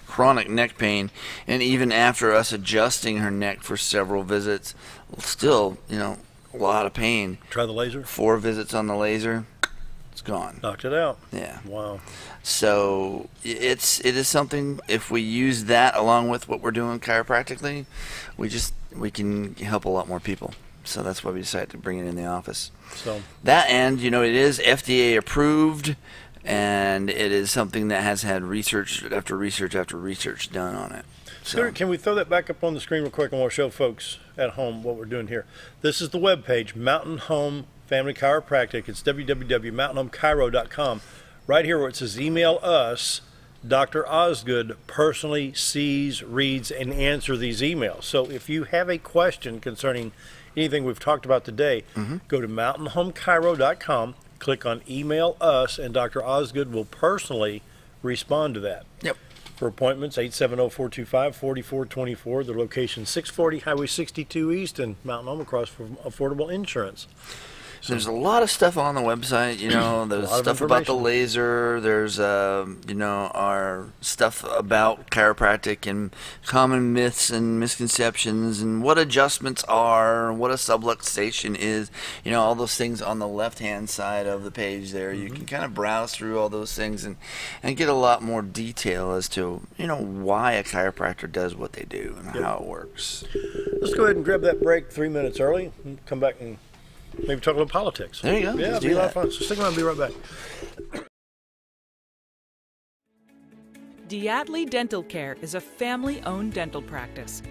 chronic neck pain, and even after us adjusting her neck for several visits, still, a lot of pain. Try the laser? 4 visits on the laser, it's gone. Knocked it out. Yeah. Wow. So it is something, if we use that along with what we're doing chiropractically, we can help a lot more people. So that's why we decided to bring it in the office. So that, and it is FDA approved, and it is something that has had research after research after research done on it. So can we throw that back up on the screen real quick, and we'll show folks at home what we're doing here. This is the web page, Mountain Home Family Chiropractic. It's www.mountainhomechiro.com. Right here where it says email us, Dr. Osgood personally sees, reads, and answers these emails. So if you have a question concerning anything we've talked about today, go to mountainhomechiro.com, click on email us, and Dr. Osgood will personally respond to that. Yep. For appointments, 870-425-4424. The location 640 Highway 62 East in Mountain Home, across from Affordable Insurance. So there's a lot of stuff on the website, there's stuff about the laser, there's, our stuff about chiropractic and common myths and misconceptions and what adjustments are, what a subluxation is, all those things on the left-hand side of the page there. You can kind of browse through all those things and get a lot more detail as to, why a chiropractor does what they do and how it works. Let's go ahead and grab that break 3 minutes early and come back and maybe talk about politics. There you go. Yeah, it'll be a lot of fun. So stick around, I'll be right back. Diatley Dental Care is a family-owned dental practice.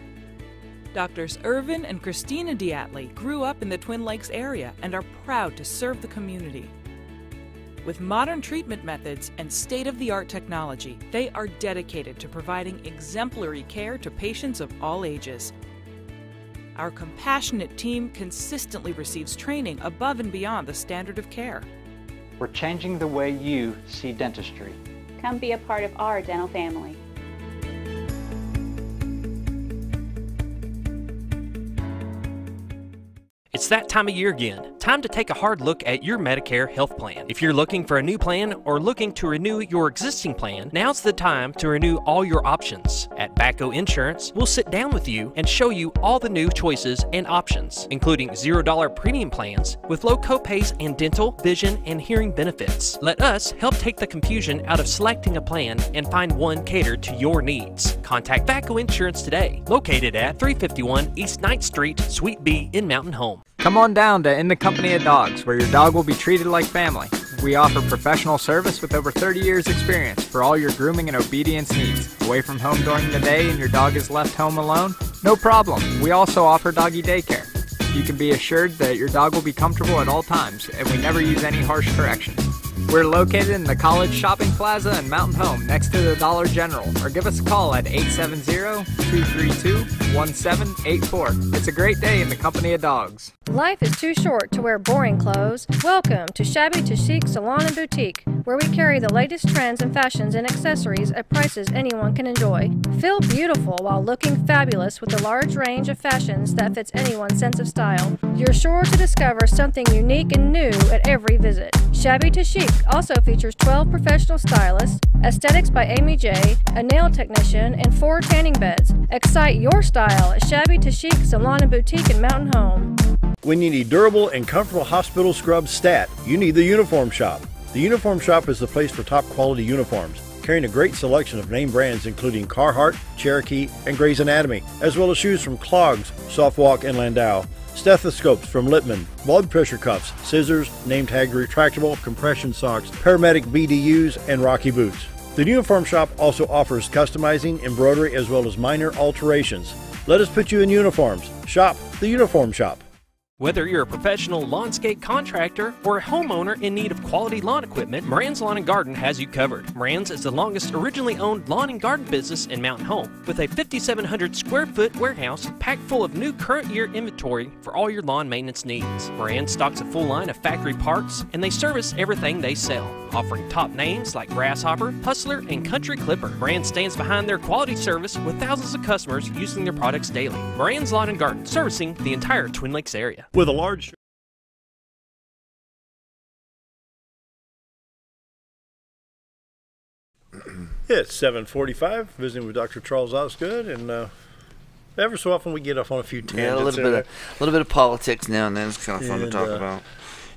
Doctors Irvin and Christina Diatley grew up in the Twin Lakes area and are proud to serve the community. With modern treatment methods and state-of-the-art technology, they are dedicated to providing exemplary care to patients of all ages. Our compassionate team consistently receives training above and beyond the standard of care. We're changing the way you see dentistry. Come be a part of our dental family. It's that time of year again. Time to take a hard look at your Medicare health plan. If you're looking for a new plan or looking to renew your existing plan, now's the time to renew all your options. At Bacco Insurance, we'll sit down with you and show you all the new choices and options, including $0 premium plans with low copays and dental, vision, and hearing benefits. Let us help take the confusion out of selecting a plan and find one catered to your needs. Contact Bacco Insurance today, located at 351 East 9th Street, Suite B in Mountain Home. Come on down to In the Company of Dogs, where your dog will be treated like family. We offer professional service with over 30 years experience for all your grooming and obedience needs. Away from home during the day and your dog is left home alone? No problem. We also offer doggy daycare. You can be assured that your dog will be comfortable at all times, and we never use any harsh corrections. We're located in the College Shopping Plaza in Mountain Home, next to the Dollar General, or give us a call at 870-232-1784. It's a great day in the company of dogs. Life is too short to wear boring clothes. Welcome to Shabby to Chic Salon and Boutique, where we carry the latest trends and fashions and accessories at prices anyone can enjoy. Feel beautiful while looking fabulous with a large range of fashions that fits anyone's sense of style. You're sure to discover something unique and new at every visit. Shabby to Chic also features 12 professional stylists, aesthetics by Amy J, a nail technician, and 4 tanning beds. Excite your style at Shabby to Chic Salon and Boutique in Mountain Home. When you need durable and comfortable hospital scrub stat, you need the Uniform Shop. The Uniform Shop is the place for top quality uniforms, carrying a great selection of name brands including Carhartt, Cherokee, and Grey's Anatomy, as well as shoes from Clogs, Softwalk, and Landau, stethoscopes from Littman, blood pressure cuffs, scissors, name tag retractable, compression socks, paramedic BDUs, and Rocky boots. The Uniform Shop also offers customizing, embroidery, as well as minor alterations. Let us put you in uniforms. Shop the Uniform Shop. Whether you're a professional lawnscape contractor or a homeowner in need of quality lawn equipment, Moran's Lawn & Garden has you covered. Moran's is the longest originally owned lawn and garden business in Mountain Home, with a 5,700 square foot warehouse packed full of new current year inventory for all your lawn maintenance needs. Moran stocks a full line of factory parts, and they service everything they sell, offering top names like Grasshopper, Hustler, and Country Clipper. Moran stands behind their quality service with thousands of customers using their products daily. Moran's Lawn & Garden, servicing the entire Twin Lakes area. With a large It's 7:45, visiting with Dr. Charles Osgood, and ever so often we get off on a few tangents. Yeah, a little bit of politics now and then. It's kind of fun to talk about.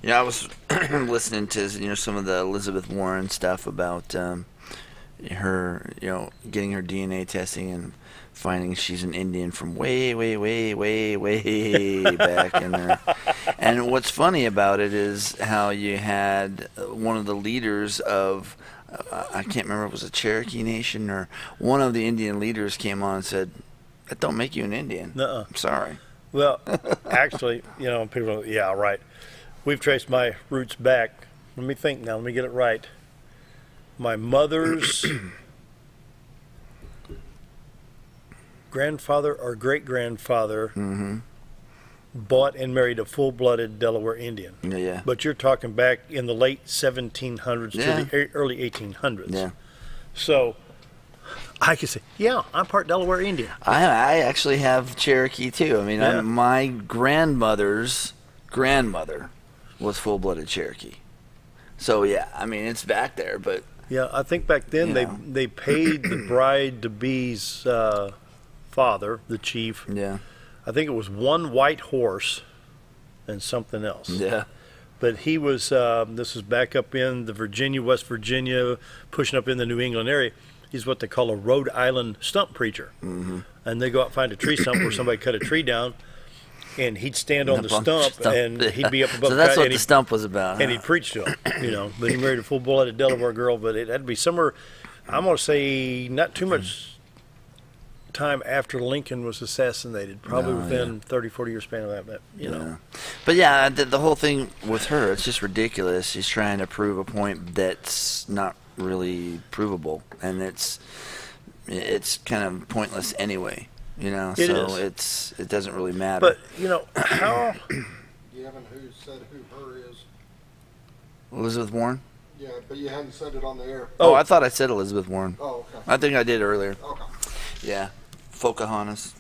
I was listening to some of the Elizabeth Warren stuff about her, getting her DNA testing and finding she's an Indian from way back in there. And what's funny about it is how you had one of the leaders of, I can't remember if it was a Cherokee Nation or one of the Indian leaders came on and said, that don't make you an Indian. Nuh-uh. I'm sorry. Well, actually, people, yeah, right. We've traced my roots back. Let me think now. Let me get it right. My mother's grandfather or great-grandfather bought and married a full-blooded Delaware Indian. Yeah. But you're talking back in the late 1700s to the early 1800s. Yeah. So I could say, yeah, I'm part Delaware Indian. I actually have Cherokee too. I mean, my grandmother's grandmother was full-blooded Cherokee. So yeah, I mean, it's back there, but yeah, I think back then they paid the bride-to-be's father, the chief. Yeah. I think it was one white horse and something else. Yeah. But he was, this was back up in the West Virginia, pushing up in the New England area. He's what they call a Rhode Island stump preacher. And they go out and find a tree stump where somebody cut a tree down, and he'd stand on the stump, and he'd be up above. So that's what the stump was about. And he'd preach to him, But he married a full-blooded Delaware girl, but it had to be somewhere, I'm going to say, not too much time after Lincoln was assassinated, probably within 30, 40 year span of that, but, know. But yeah, the whole thing with her, it's just ridiculous. She's trying to prove a point that's not really provable, and it's kind of pointless anyway, it doesn't really matter. But, how... You haven't said who her is. Elizabeth Warren? Yeah, but you hadn't said it on the air. Oh, I thought I said Elizabeth Warren. Oh, okay. I think I did earlier. Okay. Yeah. Pocahontas.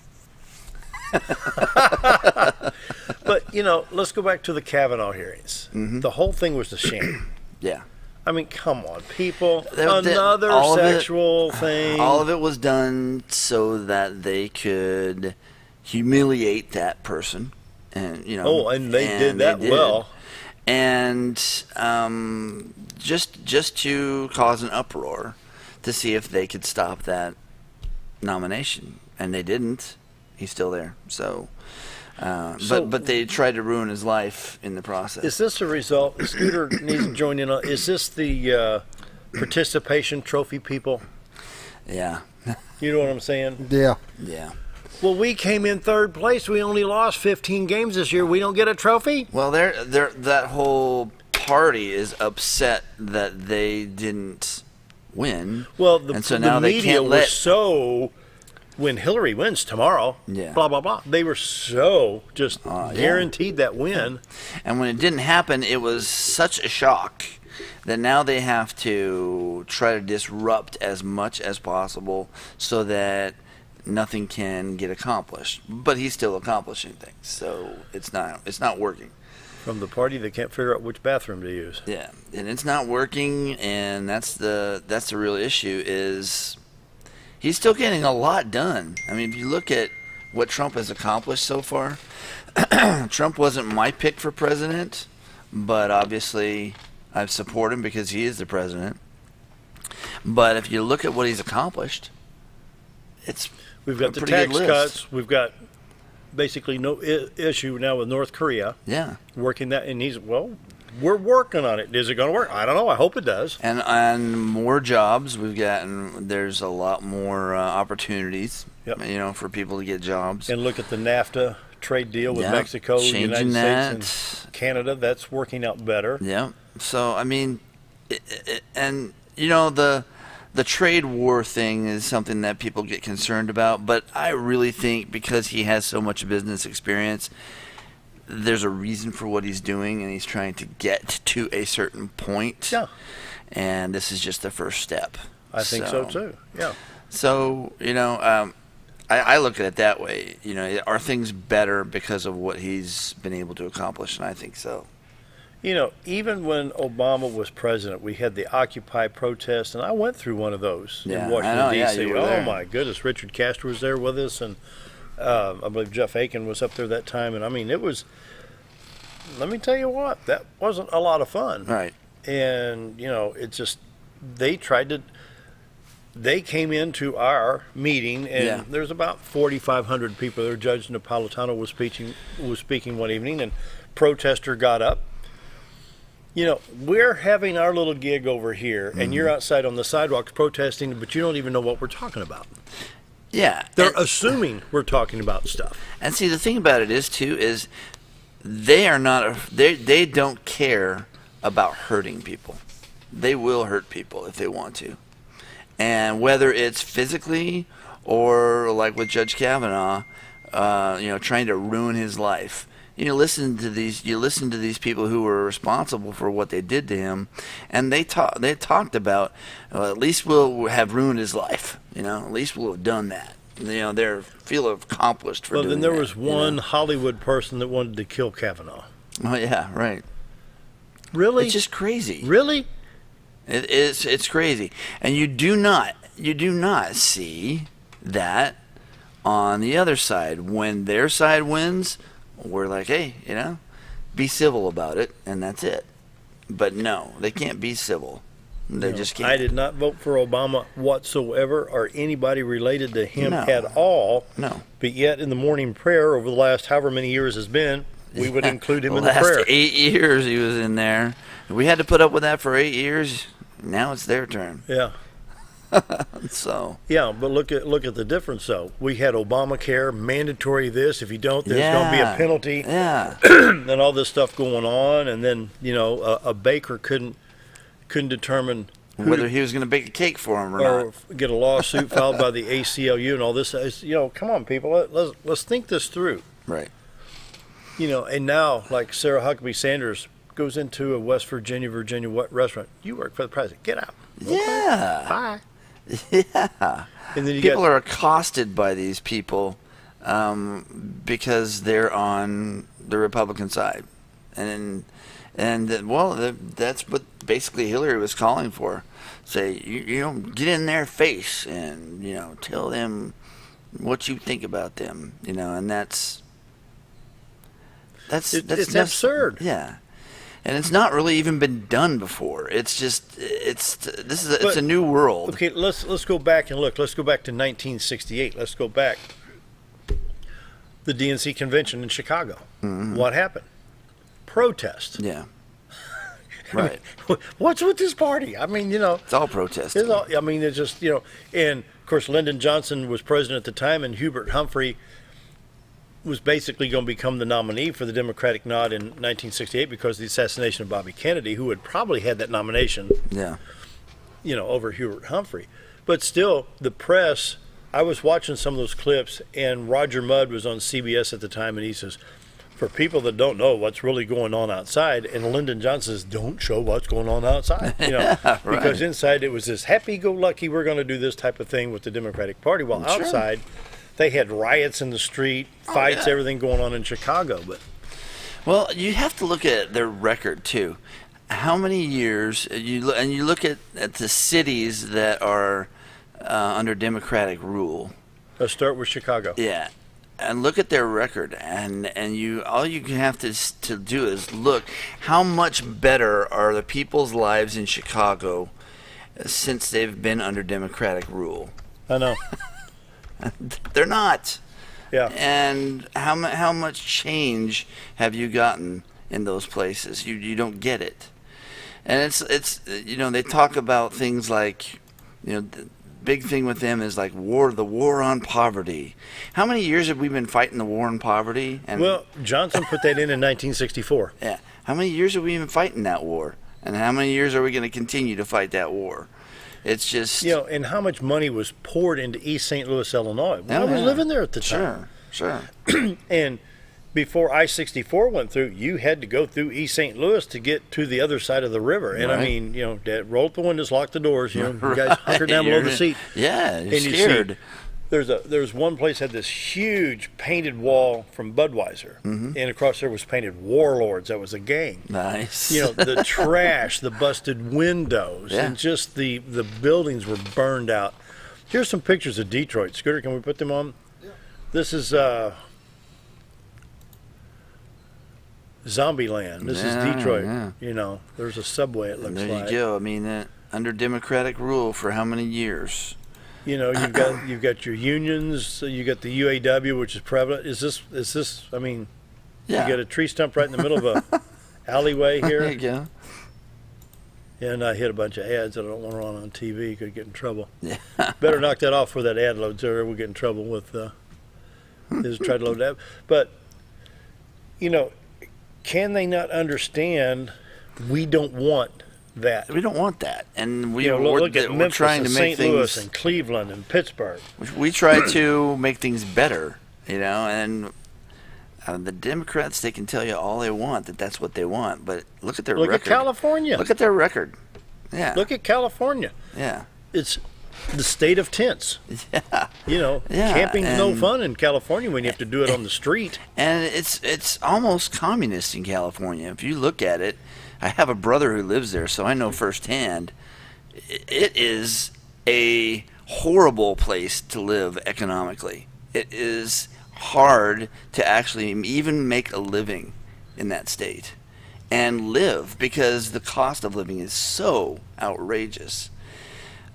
But, let's go back to the Kavanaugh hearings. The whole thing was a sham. Yeah. I mean, come on, people. Another sexual thing. All of it was done so that they could humiliate that person. And, and they did that well. And just to cause an uproar to see if they could stop that nomination, and they didn't. He's still there. So but they tried to ruin his life in the process. Is this a result? Scooter needs to join in on. Is this the participation trophy people? Yeah. You know what I'm saying? Yeah. Yeah. Well, we came in third place. We only lost 15 games this year. We don't get a trophy? Well, that whole party is upset that they didn't win. Well, so now the they media can't was so, when Hillary wins tomorrow, blah, blah, blah. They were so just guaranteed that win. And when it didn't happen, it was such a shock that now they have to try to disrupt as much as possible so that nothing can get accomplished. But he's still accomplishing things, so it's not working. From the party, they can't figure out which bathroom to use. Yeah, and it's not working, and that's the real issue. Is he's still getting a lot done. I mean, if you look at what Trump has accomplished so far. Trump wasn't my pick for president, but obviously I support him because he is the president. But if you look at what he's accomplished, we've got the tax cuts. We've got basically no issue now with North Korea. Yeah, working that, and we're working on it. Is it going to work? I don't know. I hope it does. And more jobs. We've gotten. There's a lot more opportunities. Yep. For people to get jobs. And look at the NAFTA trade deal with Mexico, the United States, and Canada. That's working out better. Yeah. So I mean, the trade war thing is something that people get concerned about, but I really think because he has so much business experience, there's a reason for what he's doing, and he's trying to get to a certain point. Yeah. And this is just the first step. I think so too. Yeah. So, I look at it that way. Are things better because of what he's been able to accomplish? And I think so. Even when Obama was president, we had the Occupy protest, and I went through one of those in Washington, D.C. Oh, my goodness. Richard Castro was there with us, and I believe Jeff Aiken was up there that time. And, I mean, it was, let me tell you what, that wasn't a lot of fun. Right. And, it's just, they came into our meeting, and there's about 4,500 people there. Judge Napolitano was speaking one evening, and protester got up. We're having our little gig over here, and you're outside on the sidewalks protesting, but you don't even know what we're talking about. Yeah. They're assuming we're talking about stuff. And see, the thing about it is they are not, they don't care about hurting people. They will hurt people if they want to. And whether it's physically or like with Judge Kavanaugh, trying to ruin his life. You listen to these people who were responsible for what they did to him, and they talked about, at least we'll have ruined his life. At least we'll have done that. They feel accomplished for doing that. Well, then there was one Hollywood person that wanted to kill Kavanaugh. Oh yeah, right. Really? It's just crazy. Really? It's crazy, and you do not see that on the other side. When their side wins, we're like, hey, be civil about it, and that's it. But no, they can't be civil. They just can't. I did not vote for Obama whatsoever or anybody related to him at all. No. But yet in the morning prayer over the last however many years has been, we would include him in the last prayer. 8 years he was in there. We had to put up with that for 8 years. Now it's their turn. Yeah. So. Yeah, but look at the difference though. We had Obamacare, mandatory this. If you don't, there's going to be a penalty. Yeah. And all this stuff going on, and then a baker couldn't determine whether he was going to bake a cake for him or not, get a lawsuit filed by the ACLU and all this. Come on, people, let's think this through. Right. And now, like Sarah Huckabee Sanders goes into a West Virginia restaurant. You work for the president. Get out. Yeah. Okay. Bye. Yeah. And then people are accosted by these people because they're on the Republican side, and that's what basically Hillary was calling for. Say get in their face and tell them what you think about them, and that's absurd. Yeah. And it's not really even been done before. It's just it's a new world. Okay, let's go back and look. Let's go back to 1968. Let's go back. The DNC convention in Chicago. Mm-hmm. What happened? Protest. Yeah. Right. What's with this party? I mean, it's all protest. It's just and of course Lyndon Johnson was president at the time, and Hubert Humphrey was basically going to become the nominee for the Democratic nod in 1968 because of the assassination of Bobby Kennedy, who had probably had that nomination, over Hubert Humphrey. But still, the press, I was watching some of those clips, and Roger Mudd was on CBS at the time, and he says, for people that don't know what's really going on outside, and Lyndon Johnson says, don't show what's going on outside, right. Because inside it was this happy-go-lucky, we're going to do this type of thing with the Democratic Party, while outside they had riots in the street, fights, everything going on in Chicago. Well, you have to look at their record too. How many years you look at the cities that are under Democratic rule. Let's start with Chicago. Yeah, and look at their record, and you all you have to do is look how much better are the people's lives in Chicago since they've been under Democratic rule. I know. They're not. Yeah. And how much change have you gotten in those places? You don't get it. And it's they talk about things like, the big thing with them is like the war on poverty. How many years have we been fighting the war on poverty? And well, Johnson put that in 1964. Yeah. How many years have we been fighting that war? And how many years are we going to continue to fight that war? It's just... and how much money was poured into East St. Louis, Illinois. I was living there at the time. Sure. And before I-64 went through, you had to go through East St. Louis to get to the other side of the river. And right. I mean, Dad, roll up the windows, lock the doors, you guys hunker down below the seat. Yeah, you're and scared. You see, there's one place had this huge painted wall from Budweiser, and across there was painted Warlords. That was a gang. Nice. The trash, the busted windows, and just the buildings were burned out. Here's some pictures of Detroit. Scooter, can we put them on? Yeah. This is Zombieland. This is Detroit. Yeah. There's a subway. It looks like. There you go. I mean, under Democratic rule for how many years? You've got your unions. You got the UAW, which is prevalent. Is this? I mean, you got a tree stump right in the middle of a alleyway here. There you go. And I hit a bunch of ads that I don't want to run on TV. Could get in trouble. Yeah. Better knock that off before that ad loads, or we'll get in trouble with. Just try to load that. But can they not understand? We don't want that. We don't want that, and we're trying to make St. things. Louis and Cleveland and Pittsburgh. We try to make things better, and the Democrats, they can tell you all they want that's what they want, but look at their record. Look at California. Look at their record. Yeah. Look at California. Yeah. It's the state of tents. Yeah. Camping's no fun in California when you have to do it on the street. And it's almost communist in California. If you look at it, I have a brother who lives there, so I know firsthand. It is a horrible place to live economically. It is hard to actually even make a living in that state and live because the cost of living is so outrageous.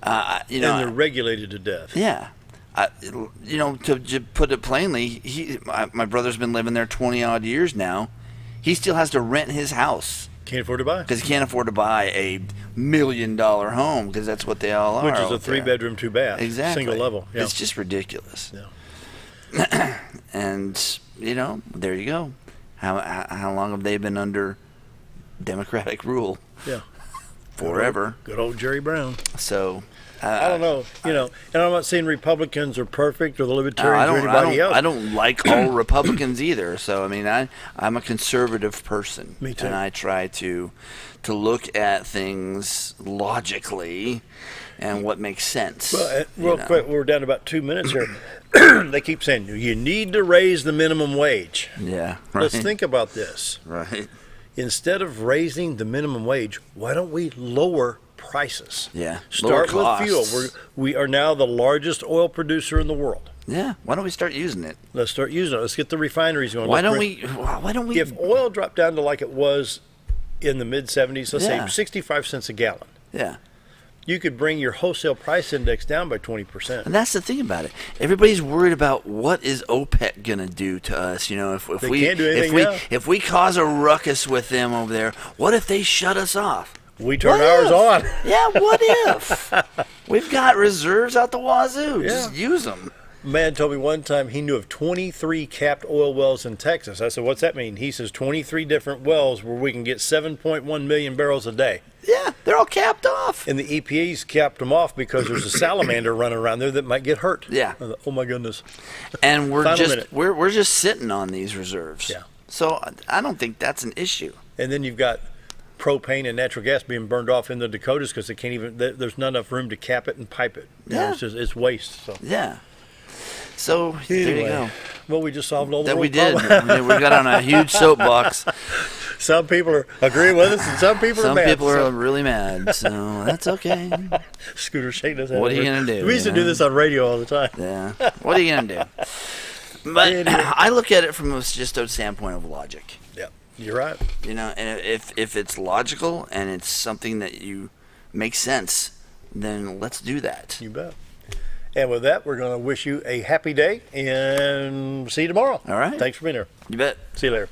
And they're regulated to death. Yeah. To put it plainly, my brother's been living there 20-odd years now. He still has to rent his house. Can't afford to buy. Because he can't afford to buy a $1 million home, because that's what they all are. Which is a 3-bedroom, 2-bath. Exactly. Single level. Yeah. It's just ridiculous. Yeah. And, there you go. How long have they been under Democratic rule? Yeah. Forever. Good old Jerry Brown. So... I don't know, and I'm not saying Republicans are perfect or the Libertarians or anybody else. I don't like all Republicans either. So I mean, I'm a conservative person. Me too. And I try to look at things logically and what makes sense. Well, real quick, we're down to about 2 minutes here. They keep saying you need to raise the minimum wage. Yeah. Right. Let's think about this. Right. Instead of raising the minimum wage, why don't we lower prices? Yeah. Start with fuel. We are now the largest oil producer in the world. Yeah. Why don't we start using it? Let's start using it. Let's get the refineries going. Why don't we? If oil dropped down to like it was in the mid 70s, let's say 65 cents a gallon. Yeah. You could bring your wholesale price index down by 20%. And that's the thing about it. Everybody's worried about what is OPEC going to do to us. If we cause a ruckus with them over there, what if they shut us off? We turn ours on. Yeah, what if? We've got reserves out the wazoo. Yeah. Just use them. A man told me one time he knew of 23 capped oil wells in Texas. I said, what's that mean? He says 23 different wells where we can get 7.1 million barrels a day. Yeah, they're all capped off. And the EPA's capped them off because there's a salamander running around there that might get hurt. Yeah. Oh my goodness. And we're just sitting on these reserves. Yeah. So I don't think that's an issue. And then you've got propane and natural gas being burned off in the Dakotas because they can't even. There's not enough room to cap it and pipe it. Yeah. It's waste. So. Yeah. So anyway, there you go. Well, we just solved all the that we problems. did. We got on a huge soapbox. Some people are agreeing with us, and some people are mad. Some people are really mad, so that's okay. Scooter shaking his head. What are you gonna do? We used to do this on radio all the time. Yeah. What are you gonna do? But I look at it from just a standpoint of logic. Yeah, you're right. You know, and if it's logical and it's something that you makes sense, then let's do that. You bet. And with that, we're going to wish you a happy day and see you tomorrow. All right. Thanks for being here. You bet. See you later.